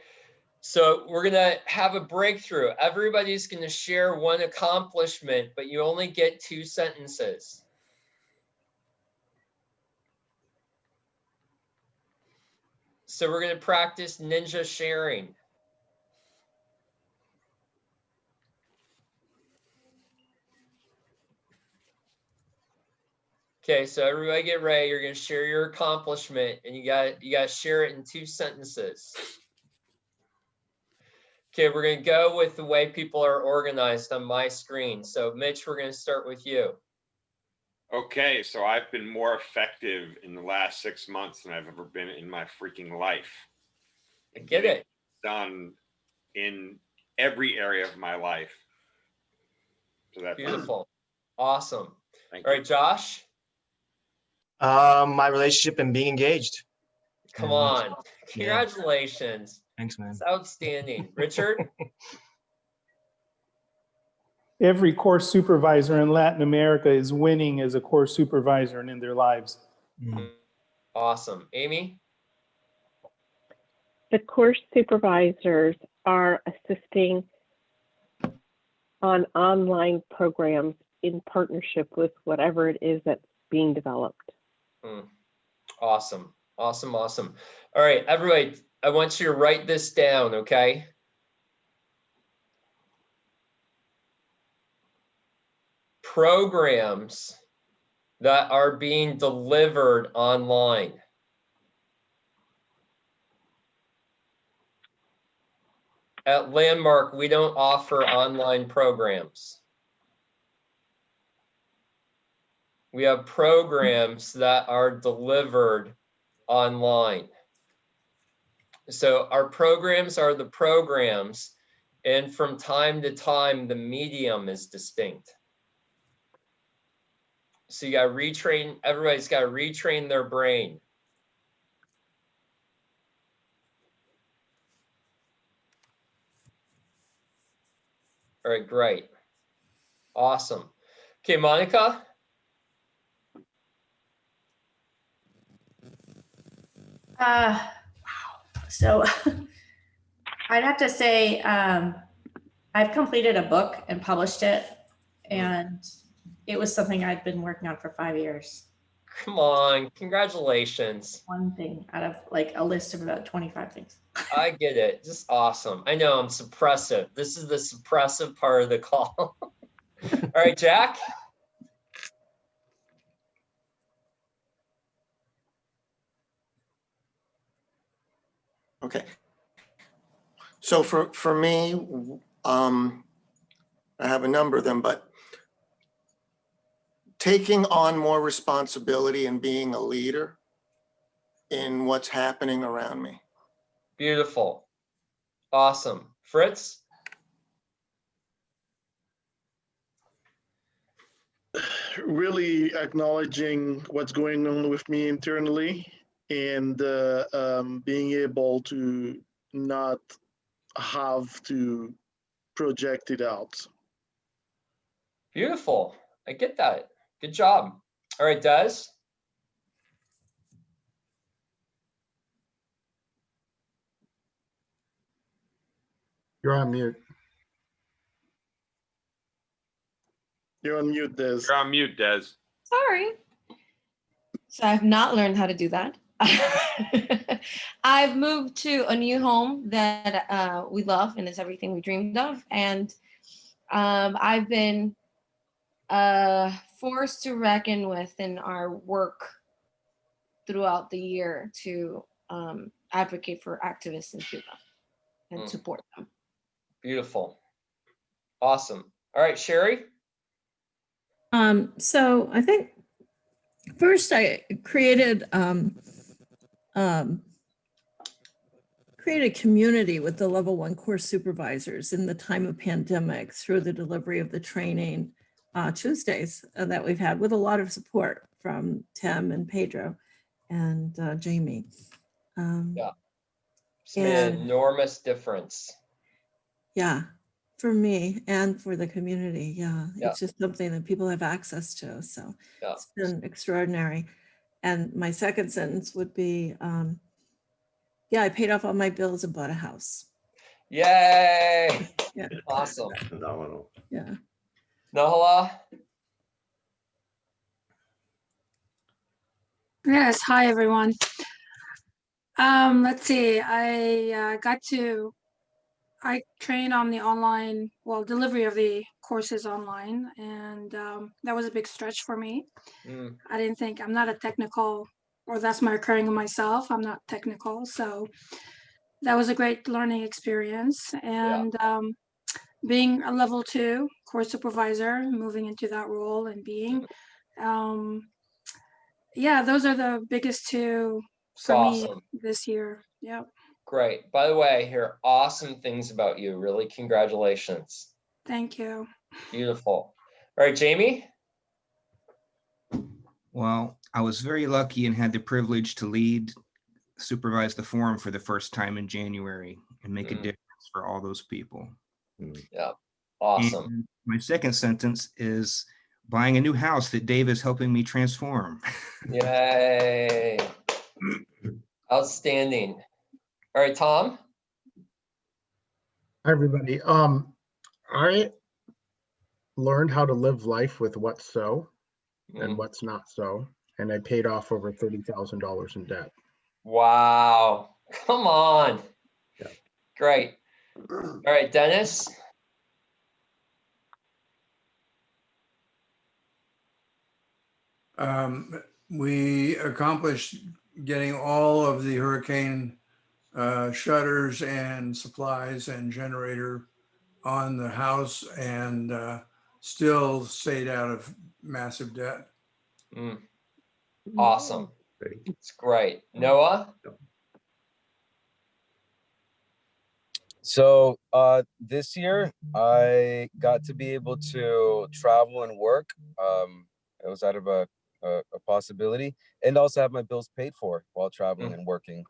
So we're going to have a breakthrough. Everybody's going to share one accomplishment, but you only get 2 sentences. So we're going to practice ninja sharing. Okay, so everybody get ready. You're going to share your accomplishment and you got to share it in 2 sentences. Okay, we're going to go with the way people are organized on my screen. So Mitch, we're going to start with you. Okay, so I've been more effective in the last 6 months than I've ever been in my freaking life. I get it. Done in every area of my life. So that's beautiful. Awesome. Thank All you. right, Josh. My relationship and being engaged. Come Yeah, on. Congratulations. Thanks, man. It's outstanding. Richard. Every course supervisor in Latin America is winning as a course supervisor and in their lives. Awesome. Amy? The course supervisors are assisting on online programs in partnership with whatever it is that's being developed. Awesome. Awesome. Awesome. All right, everybody, I want you to write this down, okay? Programs that are being delivered online. At Landmark, we don't offer online programs. We have programs that are delivered online. So our programs are the programs, and from time to time, the medium is distinct. So you got to retrain, everybody's got to retrain their brain. All right, great. Awesome. Okay, Monica. Wow. So I'd have to say I've completed a book and published it, and it was something I'd been working on for 5 years. Come on, congratulations. One thing out of like a list of about 25 things. I get it. Just awesome. I know I'm suppressive. This is the suppressive part of the call. All right, Jack. Okay. So for me, I have a number of them, but taking on more responsibility and being a leader in what's happening around me. Beautiful. Awesome. Fritz? Really acknowledging what's going on with me internally and being able to not have to project it out. Beautiful. I get that. Good job. All right, Des? You're on mute. You're on mute, Des. You're on mute, Des. Sorry. So I've not learned how to do that. I've moved to a new home that we love and is everything we dreamed of. And I've been forced to reckon with in our work throughout the year to advocate for activists in Cuba and support them. Beautiful. Awesome. All right, Sherry? So I think first I created create a community with the level 1 course supervisors in the time of pandemic through the delivery of the training Tuesdays that we've had with a lot of support from Tim and Pedro and Jamie. Yeah. It's made an enormous difference. Yeah, for me and for the community. Yeah, it's just something that people have access to. So it's been extraordinary. And my second sentence would be, yeah, I paid off all my bills and bought a house. Yay. Yeah. Awesome. Phenomenal. Yeah. Nahala? Yes, hi everyone. Let's see, I trained on the online, delivery of the courses online, and that was a big stretch for me. I didn't think, I'm not a technical, or that's my occurring of myself, I'm not technical, so that was a great learning experience. And being a level 2 course supervisor, moving into that role and being, yeah, those are the biggest two for me this year. Yep. Great. By the way, I hear awesome things about you. Really, congratulations. Thank you. Beautiful. All right, Jamie? Well, I was very lucky and had the privilege to supervise the forum for the first time in January and make a difference for all those people. Yeah, awesome. And my second sentence is buying a new house that Dave is helping me transform. Yay. Outstanding. All right, Tom? Hi, everybody. I learned how to live life with what's so and what's not so, and I paid off over $30,000 in debt. Wow. Come on. Yeah. Great. All right, Dennis? We accomplished getting all of the hurricane shutters and supplies and generator on the house, and still stayed out of massive debt. Awesome. It's great. Noah? So this year I got to be able to travel and work. It was out of a possibility, and also have my bills paid for while traveling and working.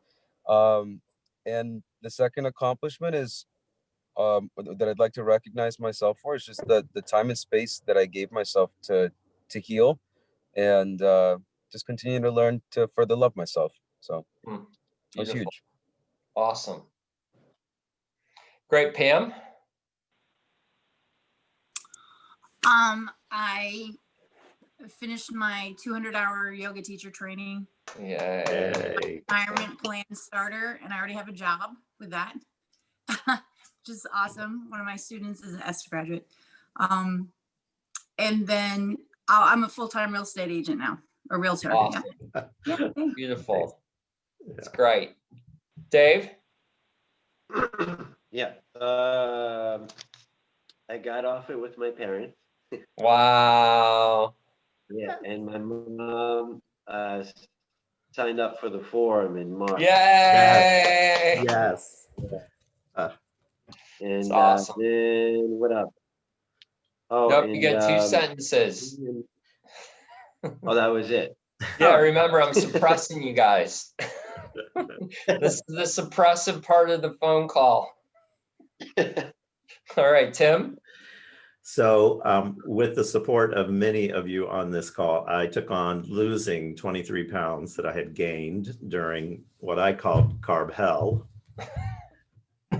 And the second accomplishment is that I'd like to recognize myself for is just the time and space that I gave myself to heal and just continue to learn to further love myself. So It was Beautiful. huge. Awesome. Great, Pam. I finished my 200-hour yoga teacher training. Yay. Retirement plan starter, and I already have a job with that, which is awesome. One of my students is an S graduate. And then I'm a full-time real estate agent now, a realtor. Awesome. Yeah. Beautiful. That's great. Dave? Yeah. I got off it with my parents. Wow. Yeah, and my mom signed up for the forum in March. Yay! Yes. And awesome. then what up? Oh, Nope, and, you get 2 sentences. Oh, that was it. Yeah, remember, I'm suppressing you guys. This is the suppressive part of the phone call. All right, Tim? So with the support of many of you on this call, I took on losing 23 pounds that I had gained during what I called carb hell.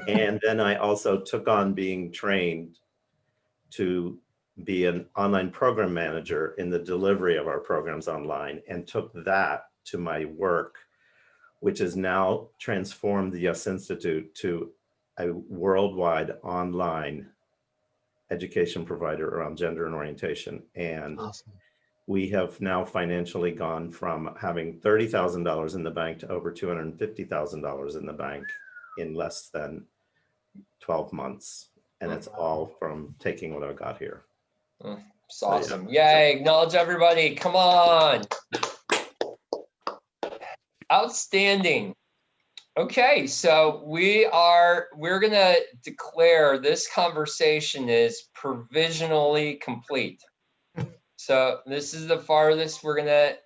And then I also took on being trained to be an online program manager in the delivery of our programs online, and took that to my work, which has now transformed the Yes Institute to a worldwide online education provider around gender and orientation. And Awesome. we have now financially gone from having $30,000 in the bank to over $250,000 in the bank in less than 12 months. And it's all from taking what I got here. It's awesome. Yay, acknowledge everybody. Come on. Outstanding. Okay, so we're gonna declare this conversation is provisionally complete. So this is the farthest we're gonna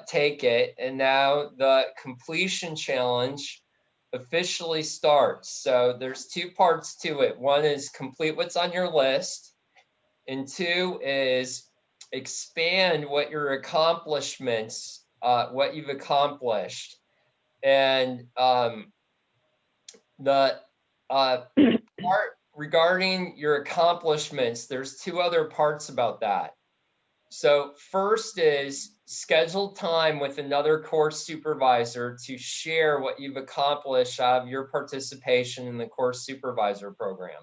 take it, and now the completion challenge officially starts. So there's 2 parts to it. One is complete what's on your list, and 2 is expand what your accomplishments, what you've accomplished. And the part regarding your accomplishments, there's 2 other parts about that. So first is schedule time with another course supervisor to share what you've accomplished out of your participation in the course supervisor program.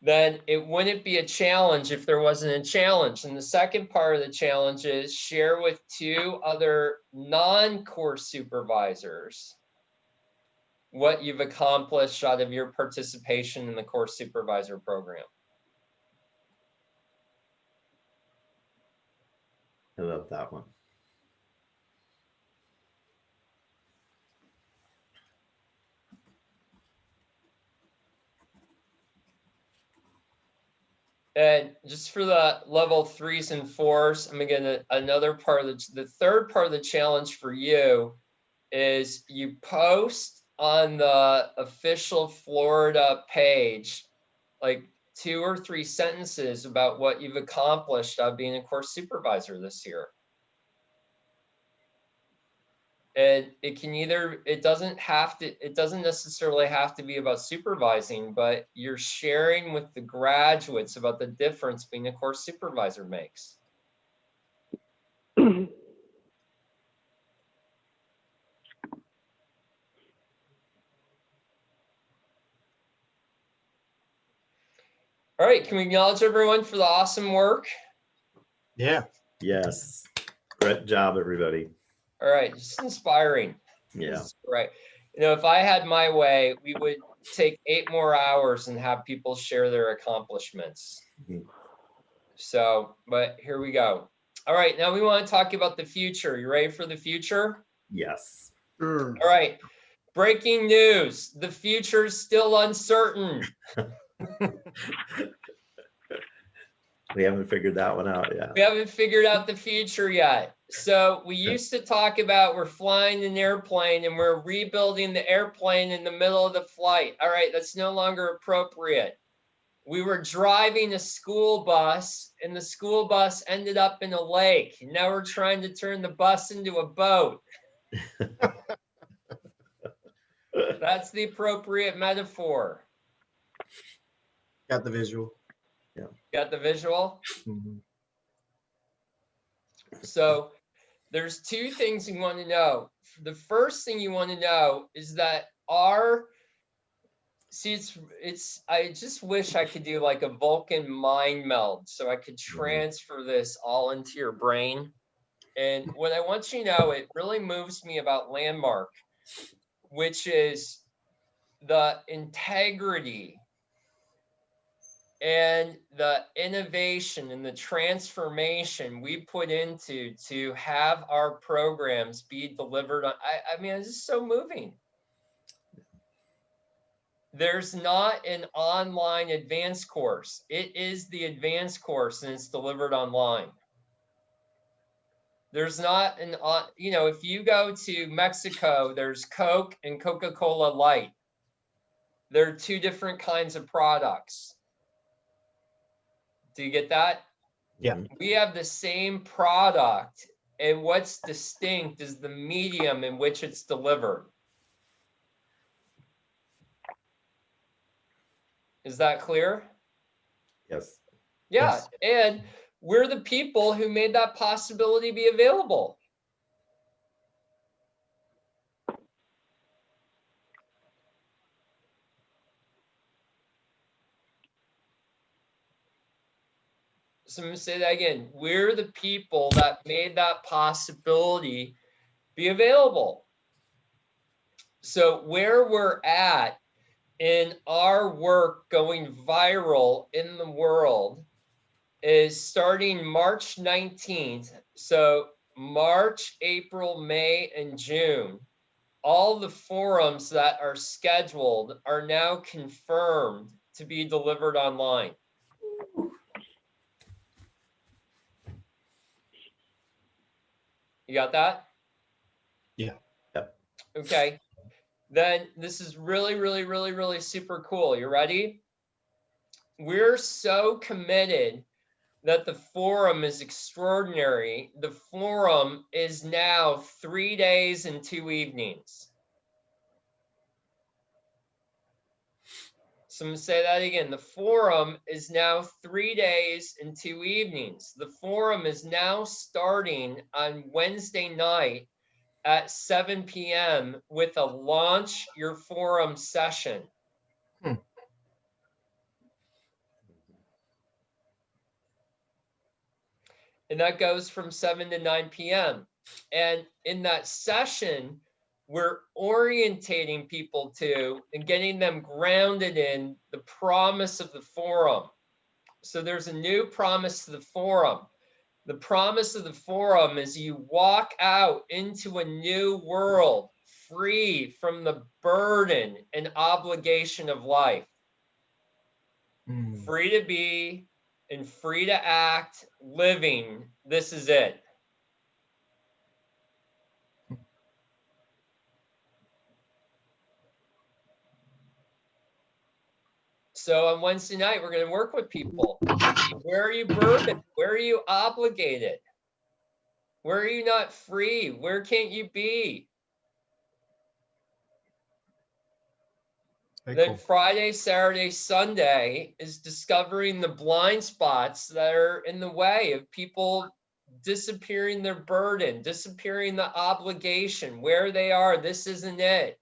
Then it wouldn't be a challenge if there wasn't a challenge. And the second part of the challenge is share with 2 other non-course supervisors what you've accomplished out of your participation in the course supervisor program. I love that one. And just for the level 3s and 4s, I'm gonna another part of the third part of the challenge for you is you post on the official Florida page, like 2 or 3 sentences about what you've accomplished out of being a course supervisor this year. And it can either, it doesn't necessarily have to be about supervising, but you're sharing with the graduates about the difference being a course supervisor makes. All right, can we acknowledge everyone for the awesome work? Yeah. Yes. Great job, everybody. All right, just inspiring. Yeah. Right. You know, if I had my way, we would take 8 more hours and have people share their accomplishments. So, but here we go. All right, now we want to talk about the future. You ready for the future? Yes. Sure. All right. Breaking news. The future is still uncertain. We haven't figured that one out yet. We haven't figured out the future yet. So we used to talk about we're flying an airplane and we're rebuilding the airplane in the middle of the flight. All right, that's no longer appropriate. We were driving a school bus and the school bus ended up in a lake. Now we're trying to turn the bus into a boat. That's the appropriate metaphor. Got the visual. Got the visual? Mhm. So there's two things you want to know. The first thing you want to know is that I just wish I could do like a Vulcan mind meld so I could transfer this all into your brain. And what I want you to know, it really moves me about Landmark, which is the integrity and the innovation and the transformation we put into to have our programs be delivered on. I mean, it's just so moving. There's not an online advanced course. It is the advanced course and it's delivered online. There's not if you go to Mexico, there's Coke and Coca-Cola Light. They're two different kinds of products. Do you get that? Yeah. We have the same product, and what's distinct is the medium in which it's delivered. Is that clear? Yes. Yeah, Yes. and we're the people who made that possibility be available. So I'm going to say that again. We're the people that made that possibility be available. So where we're at in our work going viral in the world is starting March 19th. So March, April, May, and June, all the forums that are scheduled are now confirmed to be delivered online. You got that? Yeah. Yep. Okay. Then this is really, really, really, really super cool. You ready? We're so committed that the forum is extraordinary. The forum is now 3 days and 2 evenings. So I'm going to say that again. The forum is now 3 days and 2 evenings. The forum is now starting on Wednesday night at 7 p.m. with a launch your forum session. And that goes from 7 to 9 p.m. And in that session, we're orientating people to and getting them grounded in the promise of the forum. So there's a new promise to the forum. The promise of the forum is you walk out into a new world free from the burden and obligation of life. Free to be and free to act, living. This is it. So on Wednesday night, we're going to work with people. Where are you burdened? Where are you obligated? Where are you not free? Where can't you be? Very Then cool. Friday, Saturday, Sunday is discovering the blind spots that are in the way of people disappearing their burden, disappearing the obligation, where they are. This isn't it.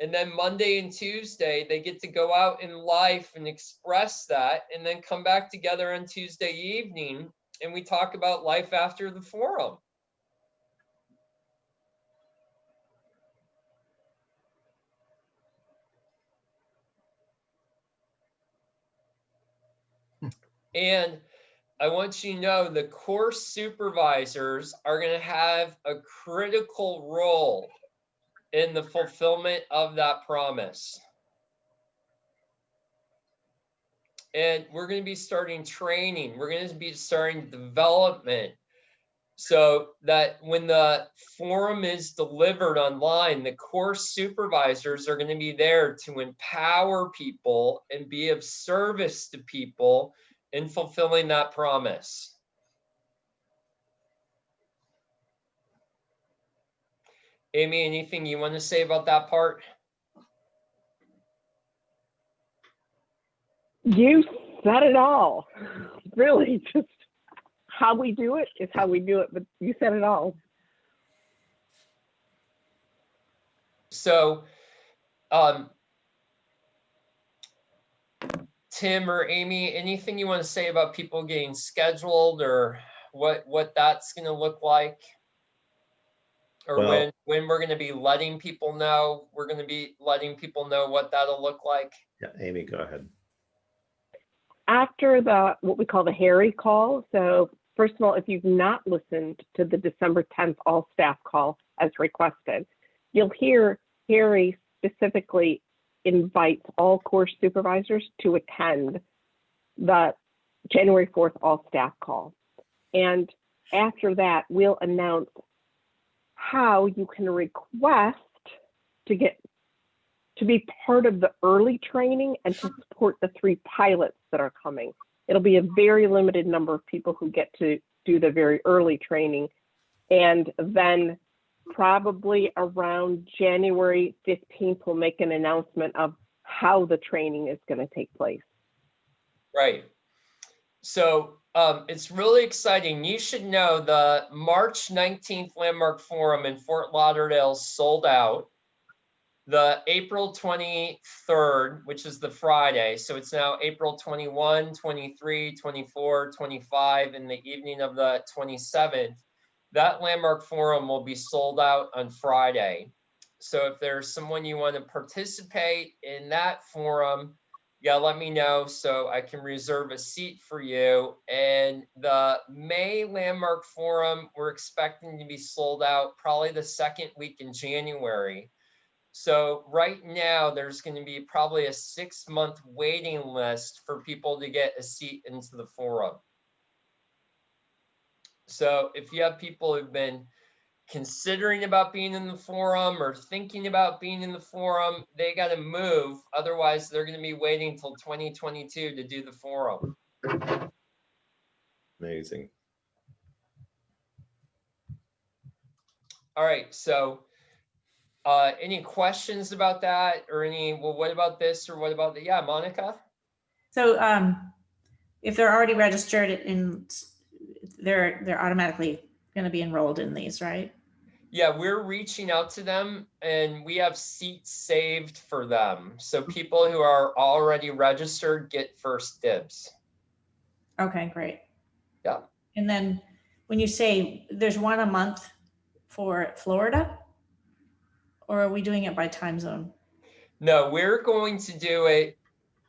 And then Monday and Tuesday, they get to go out in life and express that and then come back together on Tuesday evening and we talk about life after the forum. And I want you to know the course supervisors are going to have a critical role in the fulfillment of that promise. And we're going to be starting training. We're going to be starting development so that when the forum is delivered online, the course supervisors are going to be there to empower people and be of service to people in fulfilling that promise. Amy, anything you want to say about that part? You said it all. Really, just how we do it is how we do it, but you said it all. So, Tim or Amy, anything you want to say about people getting scheduled or what that's going to look like? Or Well, when we're going to be letting people know, we're going to be letting people know what that'll look like? yeah, Amy, go ahead. After what we call the Harry call, so first of all, if you've not listened to the December 10th all staff call as requested, you'll hear Harry specifically invites all course supervisors to attend the January 4th all staff call. And after that, we'll announce how you can request to be part of the early training and to support the 3 pilots that are coming. It'll be a very limited number of people who get to do the very early training. And then probably around January 15th, we'll make an announcement of how the training is going to take place. Right. So it's really exciting. You should know the March 19th Landmark Forum in Fort Lauderdale sold out. The April 23rd, which is the Friday, so it's now April 21, 23, 24, 25, in the evening of the 27th, that Landmark Forum will be sold out on Friday. So if there's someone you want to participate in that forum, yeah, let me know so I can reserve a seat for you. And the May Landmark Forum, we're expecting to be sold out probably the 2nd week in January. So right now, there's going to be probably a 6-month waiting list for people to get a seat into the forum. So if you have people who've been considering about being in the forum or thinking about being in the forum, they got to move. Otherwise, they're going to be waiting until 2022 to do the forum. Amazing. All right, so any questions about that or well, what about this or what about that? Yeah, Monica? So if they're already registered they're automatically going to be enrolled in these, right? Yeah, we're reaching out to them and we have seats saved for them. So people who are already registered get first dibs. Okay, great. Yeah. And then when you say there's one a month for Florida, or are we doing it by time zone? No, we're going to do it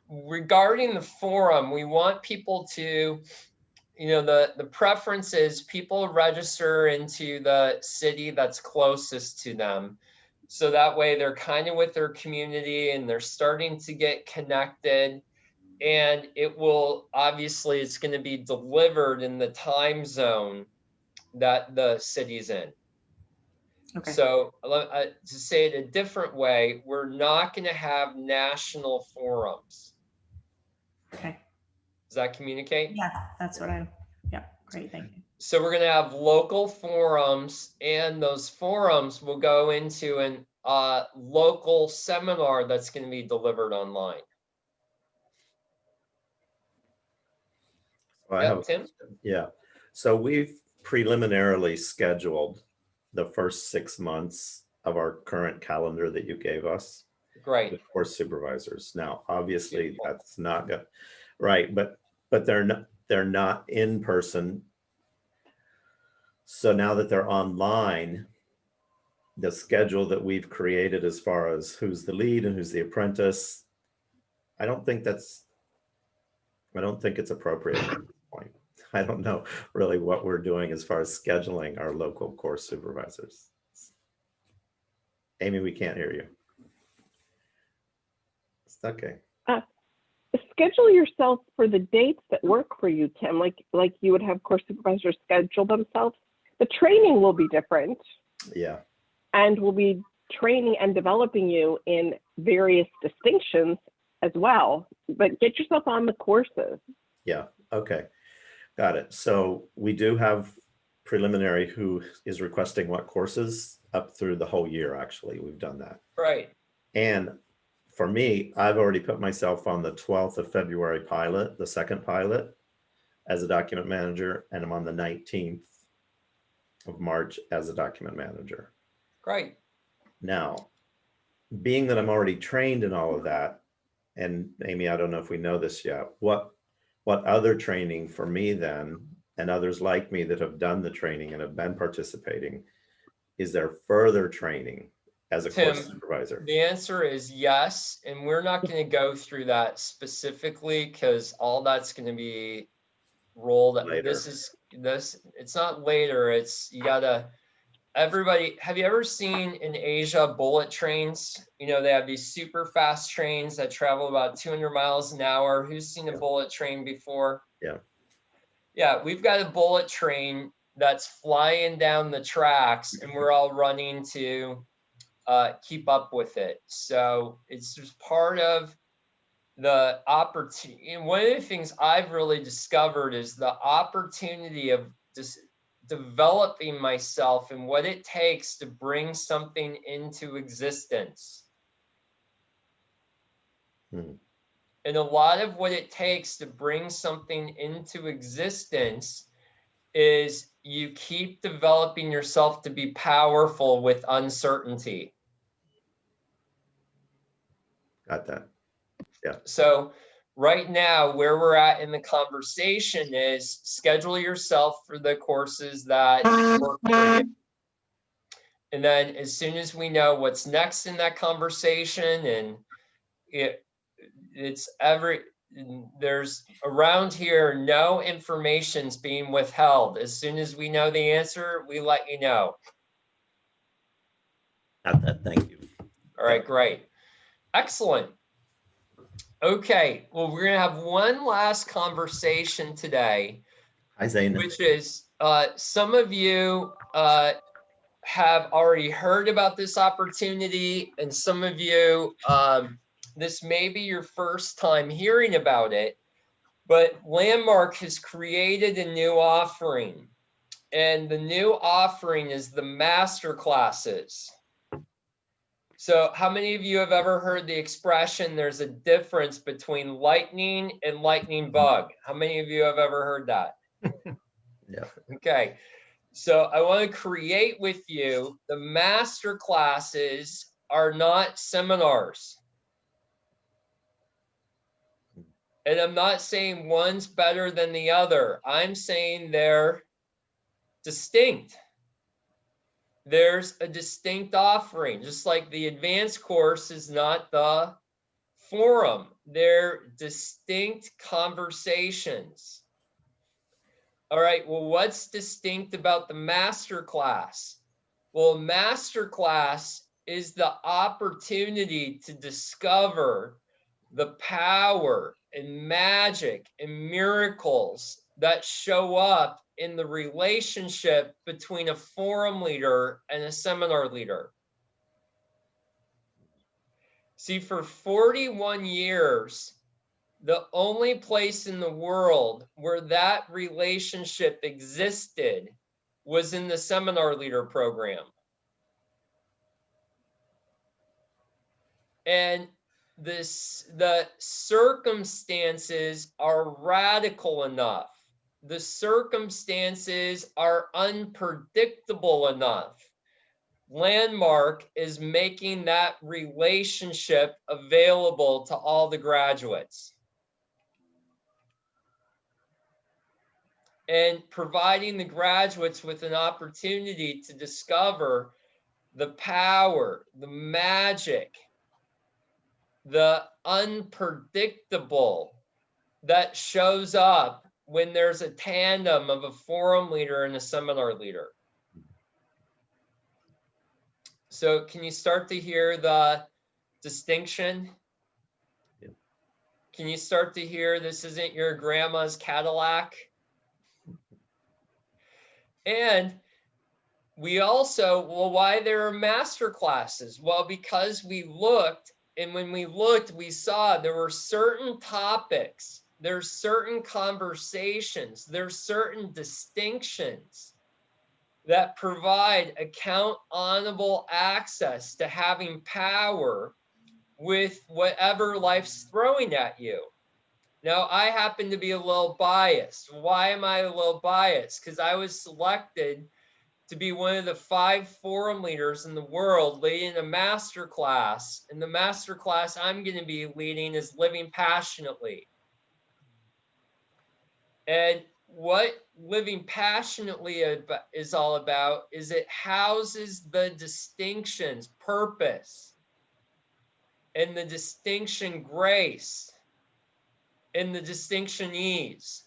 regarding the forum. We want people to, the preference is people register into the city that's closest to them. So that way they're kind of with their community and they're starting to get connected. And it will, obviously, it's going to be delivered in the time zone that the city's in. Okay. So to say it a different way, we're not going to have national forums. Okay. Does that communicate? Yeah, that's what yeah, great, thank you. So we're going to have local forums, and those forums will go into an local seminar that's going to be delivered online. So Tim? Yeah. So we've preliminarily scheduled the first 6 months of our current calendar that you gave us. Great. With course supervisors. Now, obviously, that's not good, right? But they're not in person. So now that they're online, the schedule that we've created as far as who's the lead and who's the apprentice, I don't think it's appropriate at this point. I don't know really what we're doing as far as scheduling our local course supervisors. Amy, we can't hear you. It's okay. Schedule yourself for the dates that work for you, Tim, like you would have course supervisors schedule themselves. The training will be different. Yeah. And we'll be training and developing you in various distinctions as well, but get yourself on the courses. Yeah, okay, got it. So we do have preliminary who is requesting what courses. up through the whole year, actually. We've done that. Right. And for me, I've already put myself on the 12th of February pilot, the second pilot, as a document manager, and I'm on the 19th of March as a document manager. Great. Now, being that I'm already trained in all of that, and Amy, I don't know if we know this yet, what other training for me then, and others like me that have done the training and have been participating, is there further training as a Tim, course supervisor? The answer is yes, and we're not going to go through that specifically because all that's going to be rolled. Later. It's not later. It's you gotta. Everybody, have you ever seen in Asia bullet trains? You know, they have these super fast trains that travel about 200 miles an hour. Who's seen a bullet train before? Yeah. Yeah, we've got a bullet train that's flying down the tracks, and we're all running to keep up with it. So it's just part of the opportunity. And one of the things I've really discovered is the opportunity of just developing myself and what it takes to bring something into existence. And a lot of what it takes to bring something into existence is you keep developing yourself to be powerful with uncertainty. Got that. Yeah. So right now, where we're at in the conversation is schedule yourself for the courses that work for you. And then as soon as we know what's next in that conversation, and there's around here, no information's being withheld. As soon as we know the answer, we let you know. Got that. Thank you. All right, great. Excellent. Okay, well, we're gonna have one last conversation today. Hi, Zaina. Which is some of you have already heard about this opportunity, and some of you, this may be your first time hearing about it, but Landmark has created a new offering, and the new offering is the master classes. So how many of you have ever heard the expression, there's a difference between lightning and lightning bug? How many of you have ever heard that? Yeah. Okay. So I want to create with you, the master classes are not seminars. And I'm not saying one's better than the other. I'm saying they're distinct. There's a distinct offering, just like the advanced course is not the forum. They're distinct conversations. All right, well, what's distinct about the master class? Well, master class is the opportunity to discover the power and magic and miracles that show up in the relationship between a forum leader and a seminar leader. See, for 41 years, the only place in the world where that relationship existed was in the seminar leader program. And the circumstances are radical enough. The circumstances are unpredictable enough. Landmark is making that relationship available to all the graduates. And providing the graduates with an opportunity to discover the power, the magic, the unpredictable that shows up when there's a tandem of a forum leader and a seminar leader. So can you start to hear the distinction? Yeah. Can you start to hear this isn't your grandma's Cadillac? And we also, well, why there are master classes? Well, because we looked, and when we looked, we saw there were certain topics, there's certain conversations, there's certain distinctions that provide accountable access to having power with whatever life's throwing at you. Now, I happen to be a little biased. Why am I a little biased? Because I was selected to be one of the 5 forum leaders in the world leading a master class. And the master class I'm going to be leading is Living Passionately. And what Living Passionately is all about is it houses the distinctions, purpose, and the distinction grace, and the distinction ease.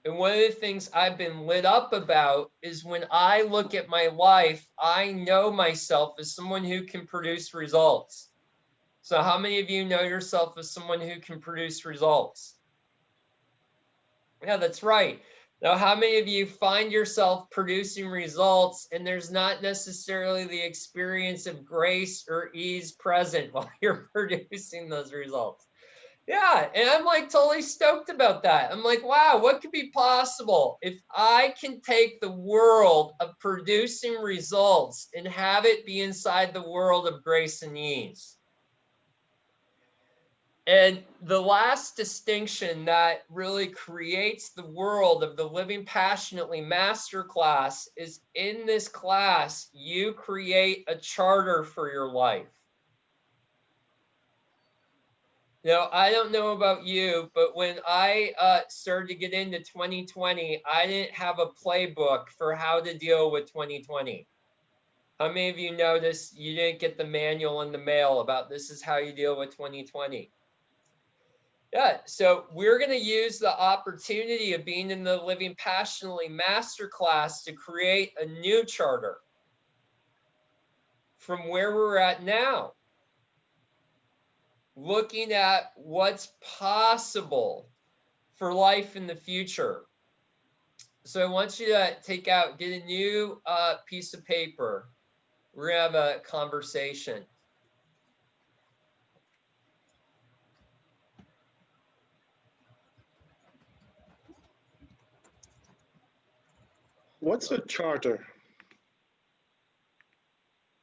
And one of the things I've been lit up about is when I look at my life, I know myself as someone who can produce results. So how many of you know yourself as someone who can produce results? Yeah, that's right. Now, how many of you find yourself producing results and there's not necessarily the experience of grace or ease present while you're producing those results? Yeah, and I'm like totally stoked about that. I'm like, wow, what could be possible if I can take the world of producing results and have it be inside the world of grace and ease? And the last distinction that really creates the world of the Living Passionately Masterclass is in this class, you create a charter for your life. Now, I don't know about you, but when I started to get into 2020, I didn't have a playbook for how to deal with 2020. How many of you noticed you didn't get the manual in the mail about this is how you deal with 2020? Yeah, so we're going to use the opportunity of being in the Living Passionately Masterclass to create a new charter from where we're at now, looking at what's possible for life in the future. So I want you to get a new piece of paper. We're going to have a conversation. What's a charter?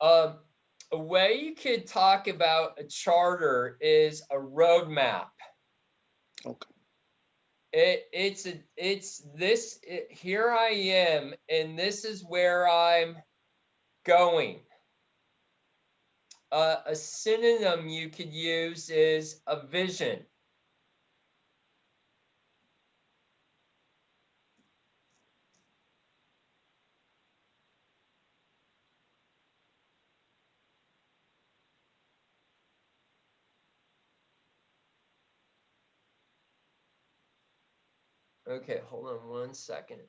A way you could talk about a charter is a roadmap. Okay. Here I am, and this is where I'm going. A synonym you could use is a vision. Okay, hold on 1 second.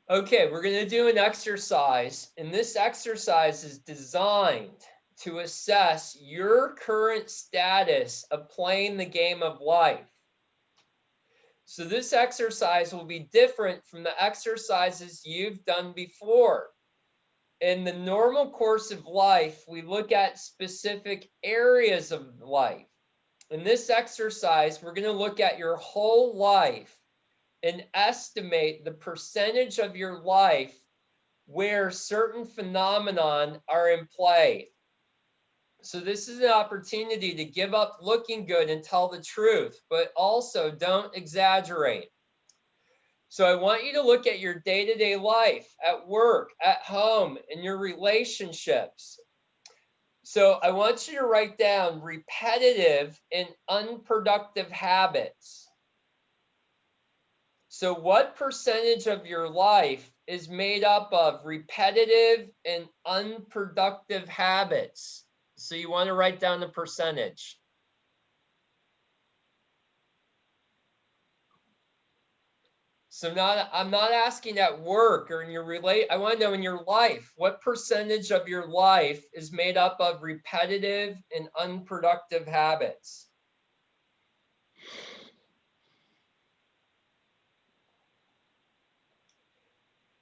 Okay, we're going to do an exercise, and this exercise is designed to assess your current status of playing the game of life. So this exercise will be different from the exercises you've done before. In the normal course of life, we look at specific areas of life. In this exercise, we're going to look at your whole life and estimate the percentage of your life where certain phenomenon are in play. So this is an opportunity to give up looking good and tell the truth, but also don't exaggerate. So I want you to look at your day-to-day life, at work, at home, in your relationships. So I want you to write down repetitive and unproductive habits. So what percentage of your life is made up of repetitive and unproductive habits? So you want to write down the percentage. So I'm not asking at work or in your I want to know in your life, what percentage of your life is made up of repetitive and unproductive habits?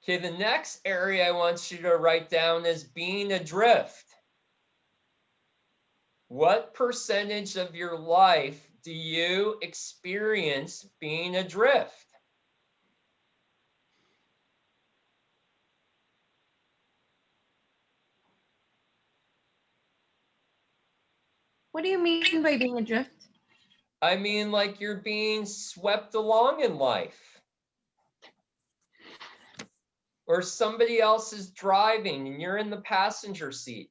Okay, the next area I want you to write down is being adrift. What percentage of your life do you experience being adrift? What do you mean by being adrift? I mean, like you're being swept along in life. Or somebody else is driving and you're in the passenger seat.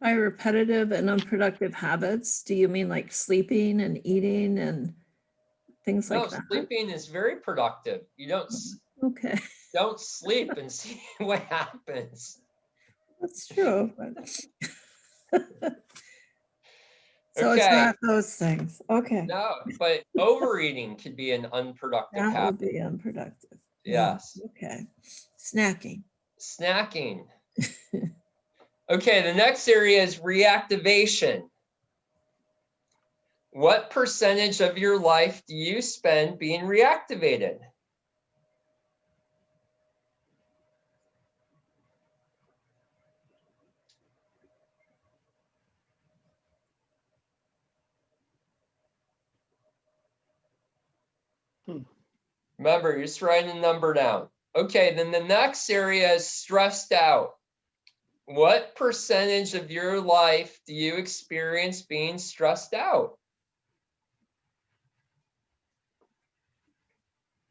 By repetitive and unproductive habits, do you mean like sleeping and eating and things No, like that? sleeping is very productive. You Okay, don't sleep and see what happens. that's true. So it's Okay. not those things. Okay. No, but overeating could be an unproductive That habit. would be unproductive. Yeah, Yes. okay. Snacking. Snacking. Okay, the next area is reactivation. What percentage of your life do you spend being reactivated? Remember, you're just writing a number down. Okay, then the next area is stressed out. What percentage of your life do you experience being stressed out?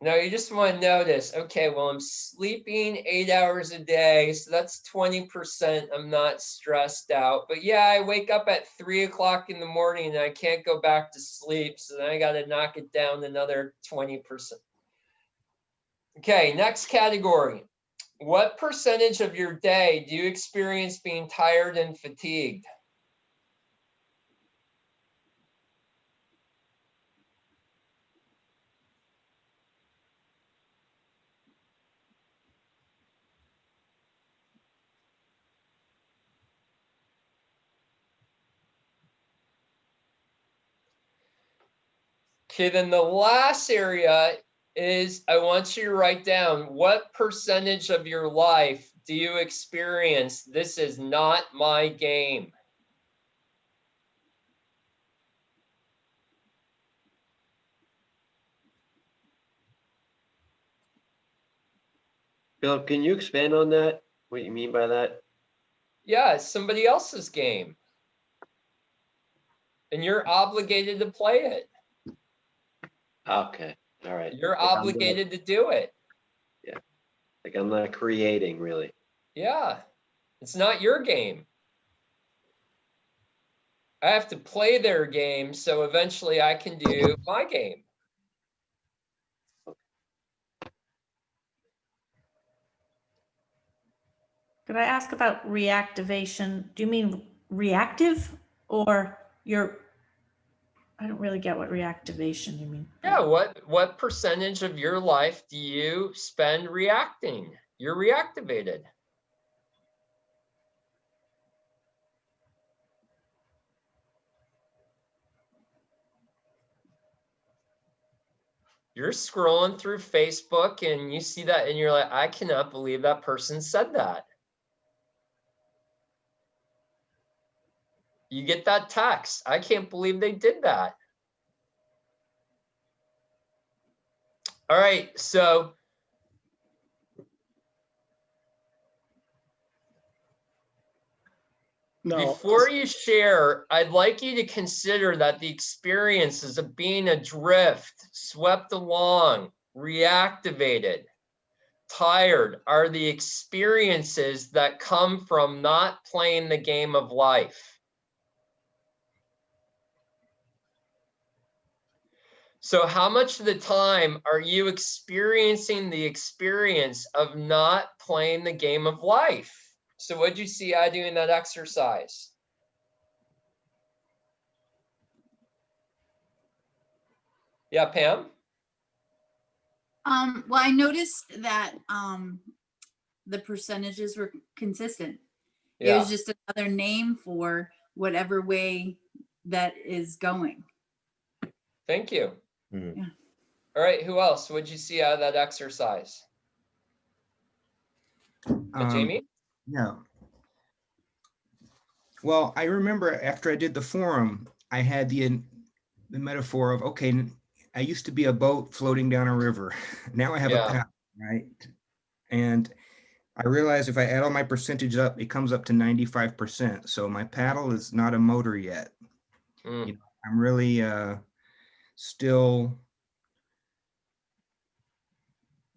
Now you just want to notice, okay, well, I'm sleeping 8 hours a day, so that's 20%. I'm not stressed out. But yeah, I wake up at 3 o'clock in the morning and I can't go back to sleep. So then I got to knock it down another 20%. Okay, next category. What percentage of your day do you experience being tired and fatigued? Okay, then the last area is I want you to write down what percentage of your life do you experience this is not my game? Bill, can you expand on that? What you mean by that? Yeah, it's somebody else's game. And you're obligated to play it. Okay, all right. You're Like I'm not- obligated to do it. Yeah, like I'm not creating really. Yeah, it's not your game. I have to play their game, so eventually I can do my game. Could I ask about reactivation? Do you mean reactive or I don't really get what reactivation you mean. Yeah, what percentage of your life do you spend reacting? You're reactivated. You're scrolling through Facebook and you see that and you're like, I cannot believe that person said that. You get that text. I can't believe they did that. All right, so before you share, I'd like you to consider that the experiences of being adrift, swept along, reactivated, tired are the experiences that come from not playing the game of life. So how much of the time are you experiencing the experience of not playing the game of life? So what'd you see I do in that exercise? Yeah, Pam? Well, I noticed that the percentages were consistent. It was just another name for whatever way that is going. Thank you. Hmm. All right, who else? What'd you see out of that exercise? Jamie? Yeah. Well, I remember after I did the forum, I had the metaphor of, okay, I used to be a boat floating down a river. Now I have a paddle, right? And I realized if I add all my percentage up, it comes up to 95%. So my paddle is not a motor yet. You know, I'm really still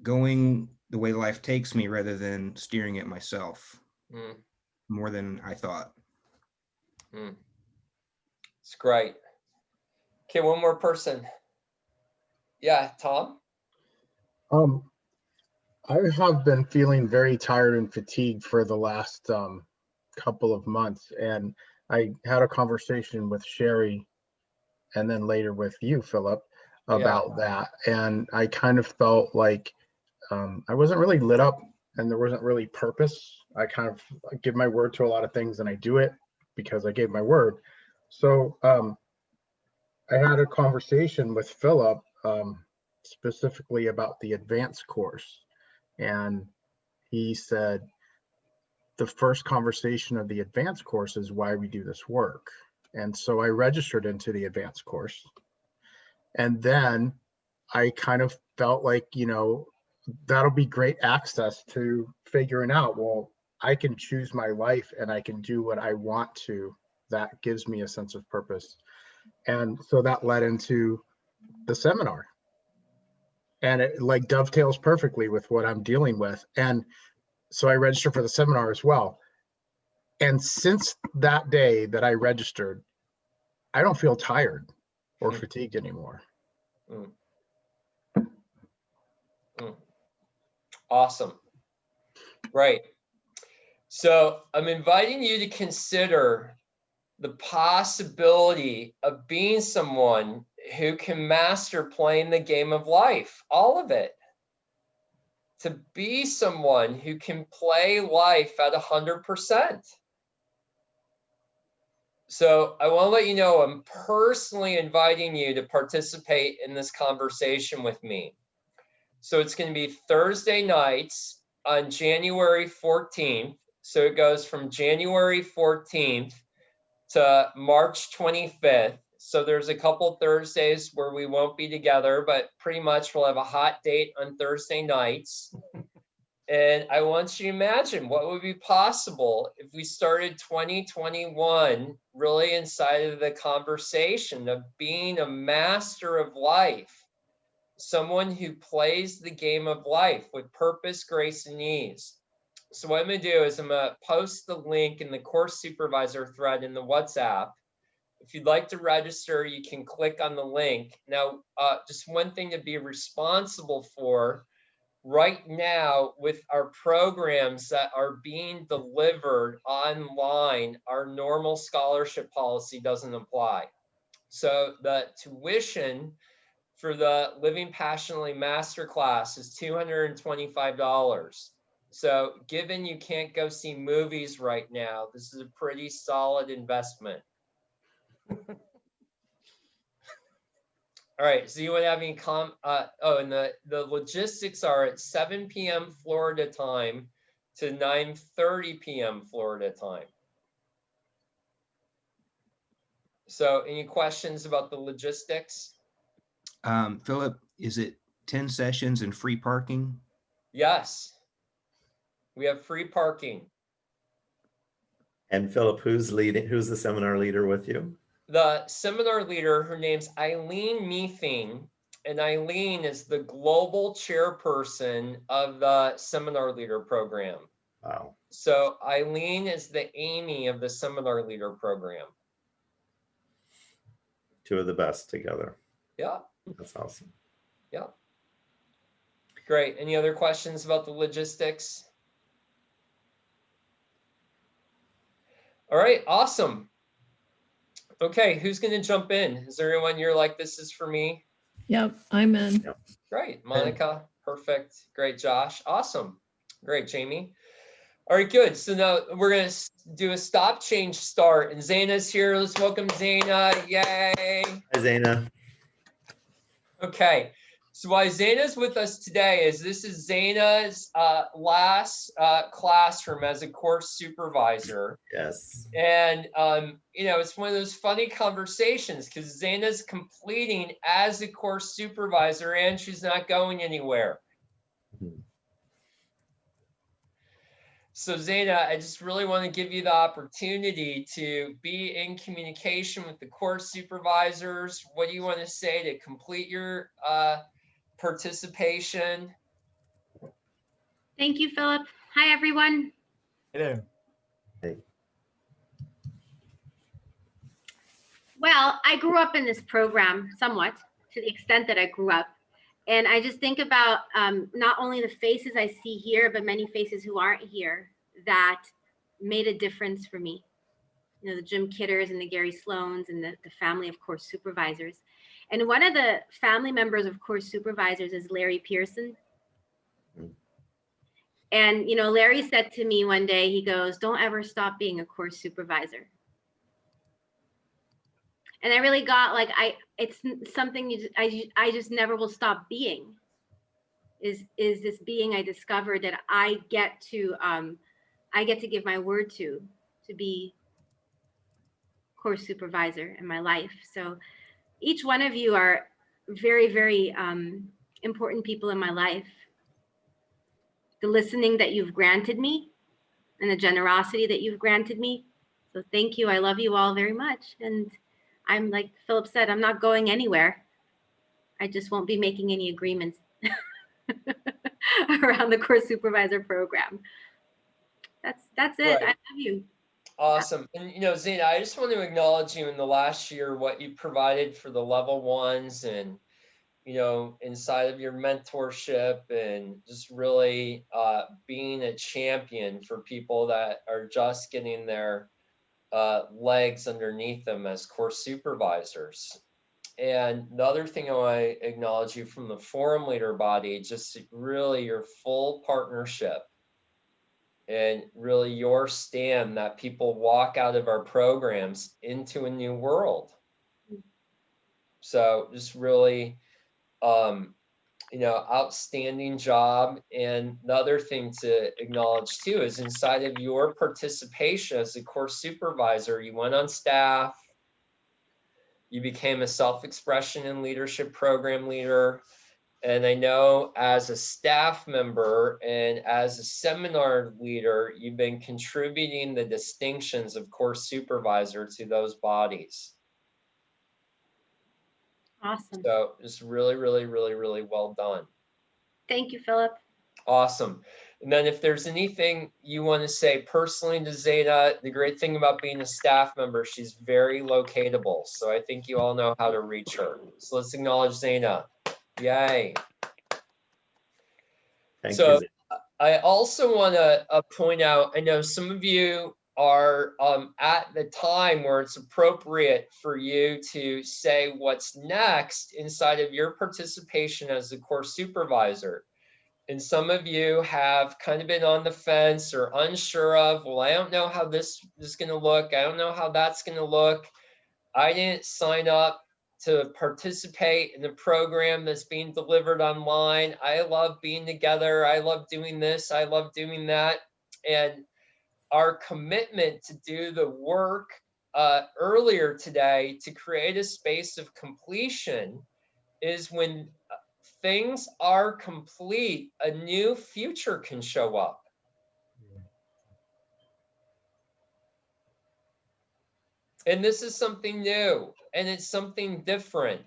going the way life takes me rather than steering it myself more than I thought. It's great. Okay, one more person. Yeah, Tom? I have been feeling very tired and fatigued for the last couple of months, and I had a conversation with Sherry and then later with you, Philip, about that. And I kind of felt like I wasn't really lit up and there wasn't really purpose. I kind of give my word to a lot of things and I do it because I gave my word. So I had a conversation with Philip specifically about the advanced course. And he said, the first conversation of the advanced course is why we do this work. And so I registered into the advanced course. And then I kind of felt like, you know, that'll be great access to figuring out, well, I can choose my life and I can do what I want to. That gives me a sense of purpose. And so that led into the seminar. And it like dovetails perfectly with what I'm dealing with. And so I registered for the seminar as well. And since that day that I registered, I don't feel tired or fatigued anymore. Awesome. Right. So I'm inviting you to consider the possibility of being someone who can master playing the game of life, all of it. To be someone who can play life at 100%. So I want to let you know I'm personally inviting you to participate in this conversation with me. So it's going to be Thursday nights on January 14th. So it goes from January 14th to March 25th. So there's a couple Thursdays where we won't be together, but pretty much we'll have a hot date on Thursday nights. And I want you to imagine what would be possible if we started 2021 really inside of the conversation of being a master of life, someone who plays the game of life with purpose, grace, and ease. So what I'm going to do is I'm going to post the link in the course supervisor thread in the WhatsApp. If you'd like to register, you can click on the link. Now, just one thing to be responsible for right now with our programs that are being delivered online, our normal scholarship policy doesn't apply. So the tuition for the Living Passionately Masterclass is $225. So given you can't go see movies right now, this is a pretty solid investment. All right, so you would have any and the logistics are at 7 p.m. Florida time to 9:30 p.m. Florida time. So any questions about the logistics? Philip, is it 10 sessions and free parking? Yes, we have free parking. And Philip, who's the seminar leader with you? The seminar leader, her name's Eileen Meething, and Eileen is the global chairperson of the seminar leader program. Wow. So Eileen is the Amy of the seminar leader program. Two of the best together. Yeah. That's awesome. Yeah. Great. Any other questions about the logistics? All right, awesome. Okay, who's going to jump in? Is there anyone you're like, this is for me? Yep, I'm in. Yep. Great. Monica, perfect. Great. Josh, awesome. Great. Jamie. All right, good. So now we're going to do a stop, change, start. And Zaina's here. Let's welcome Zaina. Yay. Hi, Zaina. Okay, so why Zaina's with us today is this is Zaina's last classroom as a course supervisor. Yes. And, you know, it's one of those funny conversations because Zaina's completing as a course supervisor and she's not going anywhere. So Zaina, I just really want to give you the opportunity to be in communication with the course supervisors. What do you want to say to complete your participation? Thank you, Philip. Hi, everyone. Hello. Hey. Well, I grew up in this program somewhat, to the extent that I grew up. And I just think about not only the faces I see here, but many faces who aren't here that made a difference for me. You know, the Jim Kidders and the Gary Sloans and the family of course supervisors. And one of the family members of course supervisors is Larry Pearson. And, you know, Larry said to me one day, he goes, "Don't ever stop being a course supervisor." And I really got like, it's something I just never will stop being, is this being I discovered that I get to give my word to be course supervisor in my life. So each one of you are very, very important people in my life. The listening that you've granted me and the generosity that you've granted me. So thank you. I love you all very much. And I'm like Philip said, I'm not going anywhere. I just won't be making any agreements around the course supervisor program. That's it. Right. I love you. Awesome. And, you know, Zena, I just want to acknowledge you in the last year, what you provided for the level ones and, you know, inside of your mentorship and just really being a champion for people that are just getting their legs underneath them as course supervisors. And the other thing I want to acknowledge you from the forum leader body, just really your full partnership and really your stand that people walk out of our programs into a new world. So just really, you know, outstanding job. And the other thing to acknowledge too is inside of your participation as a course supervisor, you went on staff, you became a self-expression and leadership program leader. And I know as a staff member and as a seminar leader, you've been contributing the distinctions of course supervisor to those bodies. Awesome. So it's really, really, really, really well done. Thank you, Philip. Awesome. And then if there's anything you want to say personally to Zeta, the great thing about being a staff member, she's very locatable. So I think you all know how to reach her. So let's acknowledge Zena. Yay. Thank So you. I also want to point out, I know some of you are at the time where it's appropriate for you to say what's next inside of your participation as a course supervisor. And some of you have kind of been on the fence or unsure of, well, I don't know how this is going to look. I don't know how that's going to look. I didn't sign up to participate in the program that's being delivered online. I love being together. I love doing this. I love doing that. And our commitment to do the work earlier today to create a space of completion is when things are complete, a new future can show up. And this is something new and it's something different.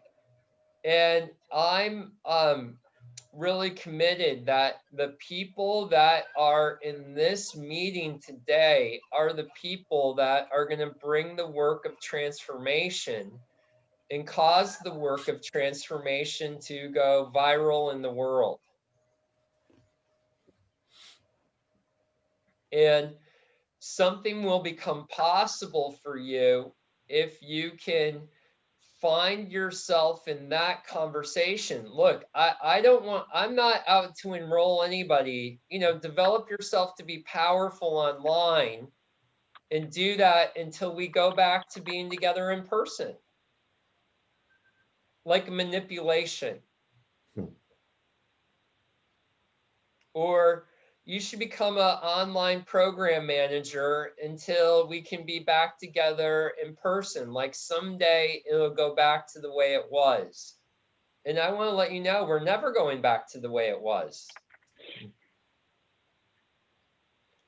And I'm really committed that the people that are in this meeting today are the people that are going to bring the work of transformation and cause the work of transformation to go viral in the world. And something will become possible for you if you can find yourself in that conversation. Look, I'm not out to enroll anybody. You know, develop yourself to be powerful online and do that until we go back to being together in person. like manipulation. Or you should become an online program manager until we can be back together in person. Like someday it'll go back to the way it was. And I want to let you know, we're never going back to the way it was.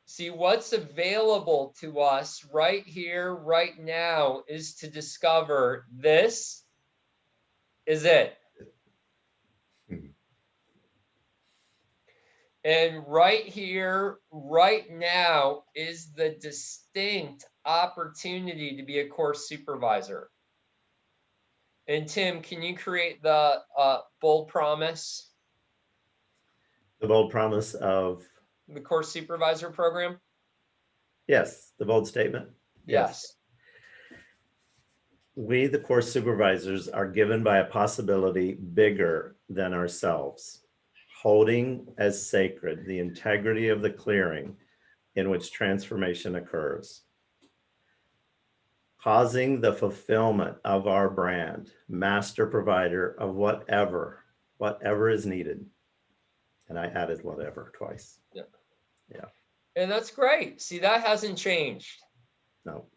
See, what's available to us right here, right now, is to discover this is it. And right here, right now, is the distinct opportunity to be a course supervisor. And Tim, can you create the bold promise? The bold promise of? The course supervisor program? Yes, the bold statement. Yes. We, the course supervisors, are given by a possibility bigger than ourselves, holding as sacred the integrity of the clearing in which transformation occurs, causing the fulfillment of our brand, master provider of whatever is needed. And I added whatever twice. Yeah. Yeah. And that's great. See, that hasn't changed. No.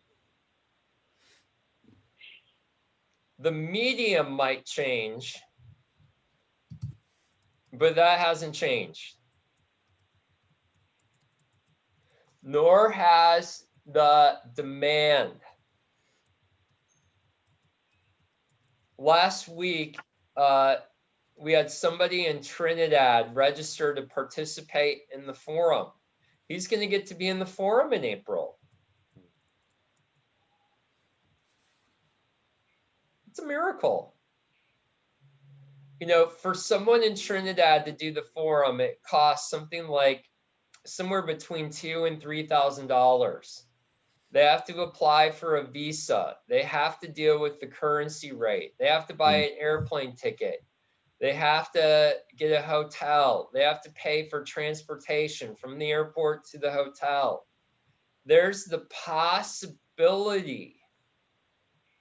The medium might change, but that hasn't changed. Nor has the demand. Last week, we had somebody in Trinidad register to participate in the forum. He's going to get to be in the forum in April. It's a miracle. You know, for someone in Trinidad to do the forum, it costs something like somewhere between $2,000 and $3,000. They have to apply for a visa. They have to deal with the currency rate. They have to buy an airplane ticket. They have to get a hotel. They have to pay for transportation from the airport to the hotel. There's the possibility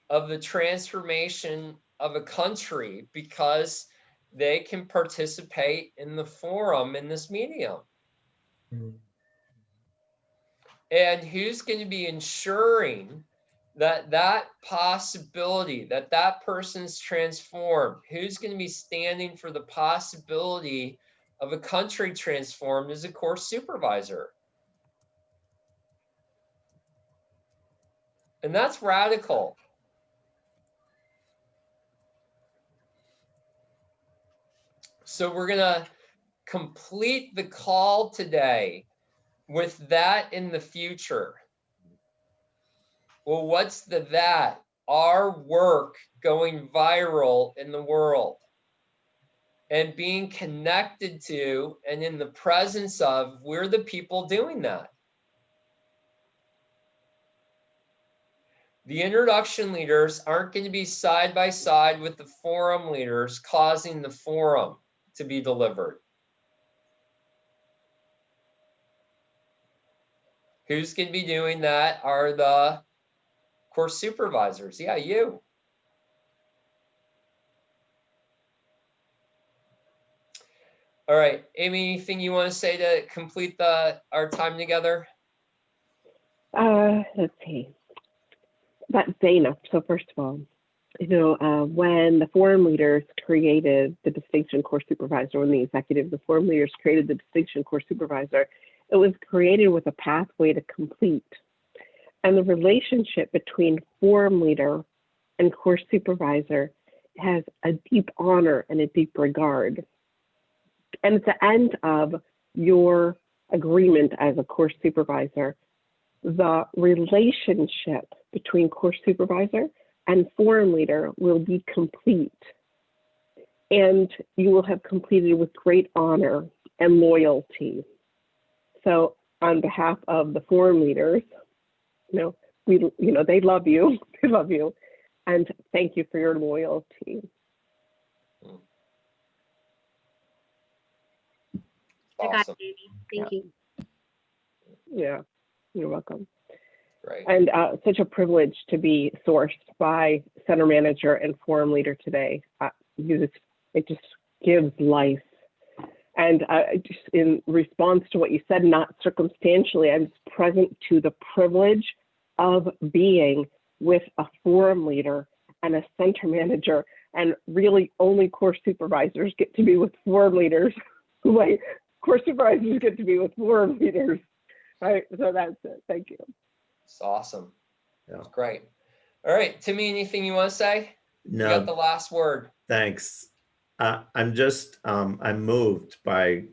of the transformation of a country because they can participate in the forum in this medium. And who's going to be ensuring that that possibility, that that person's transformed? Who's going to be standing for the possibility of a country transformed as a course supervisor? And that's radical. So we're going to complete the call today with that in the future. Well, what's the that? Our work going viral in the world and being connected to and in the presence of, we're the people doing that. The introduction leaders aren't going to be side by side with the forum leaders causing the forum to be delivered. Who's going to be doing that are the course supervisors. Yeah, you. All right, Amy, anything you want to say to complete our time together? Let's see. About Dana. So first of all, you know, when the forum leaders created the distinction course supervisor, when the executive of the forum leaders created the distinction course supervisor, it was created with a pathway to complete. And the relationship between forum leader and course supervisor has a deep honor and a deep regard. And at the end of your agreement as a course supervisor, the relationship between course supervisor and forum leader will be complete. And you will have completed with great honor and loyalty. So on behalf of the forum leaders, they love you. They love you. And thank you for your loyalty. Awesome. Thank you. Yeah, you're welcome. Right. And such a privilege to be sourced by center manager and forum leader today. It just gives life. And just in response to what you said, not circumstantially, I'm present to the privilege of being with a forum leader and a center manager, and really only course supervisors get to be with forum leaders. Course supervisors get to be with forum leaders. Right, so that's it. Thank you. It's awesome. Yeah. It's great. All right, Timmy, anything you want to say? No. You got the last word. Thanks. I'm moved by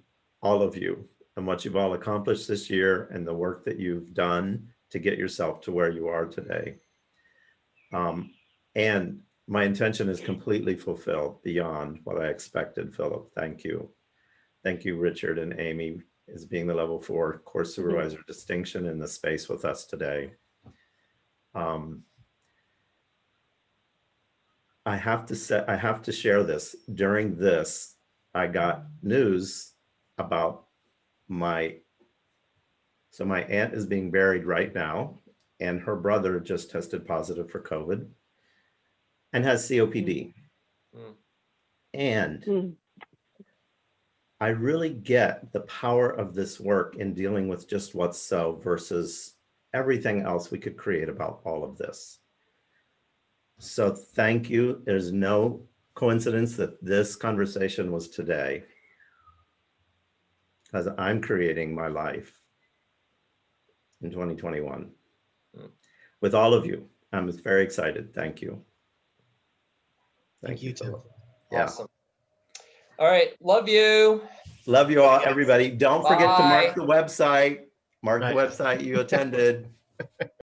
all of you and what you've all accomplished this year and the work that you've done to get yourself to where you are today. And my intention is completely fulfilled beyond what I expected, Philip. Thank you. Thank you, Richard and Amy, as being the level 4 course supervisor distinction in the space with us today. I have to share this. During this, I got news about my aunt is being buried right now, and her brother just tested positive for COVID and has COPD. And I really get the power of this work in dealing with just what's so versus everything else we could create about all of this. So thank you. There's no coincidence that this conversation was today, because I'm creating my life in 2021 with all of you. I'm very excited. Thank you. Thank you too. Yeah. Awesome. All right. Love you. Love you all, everybody. Don't forget to Bye. mark the website. Mark the Right. website you attended.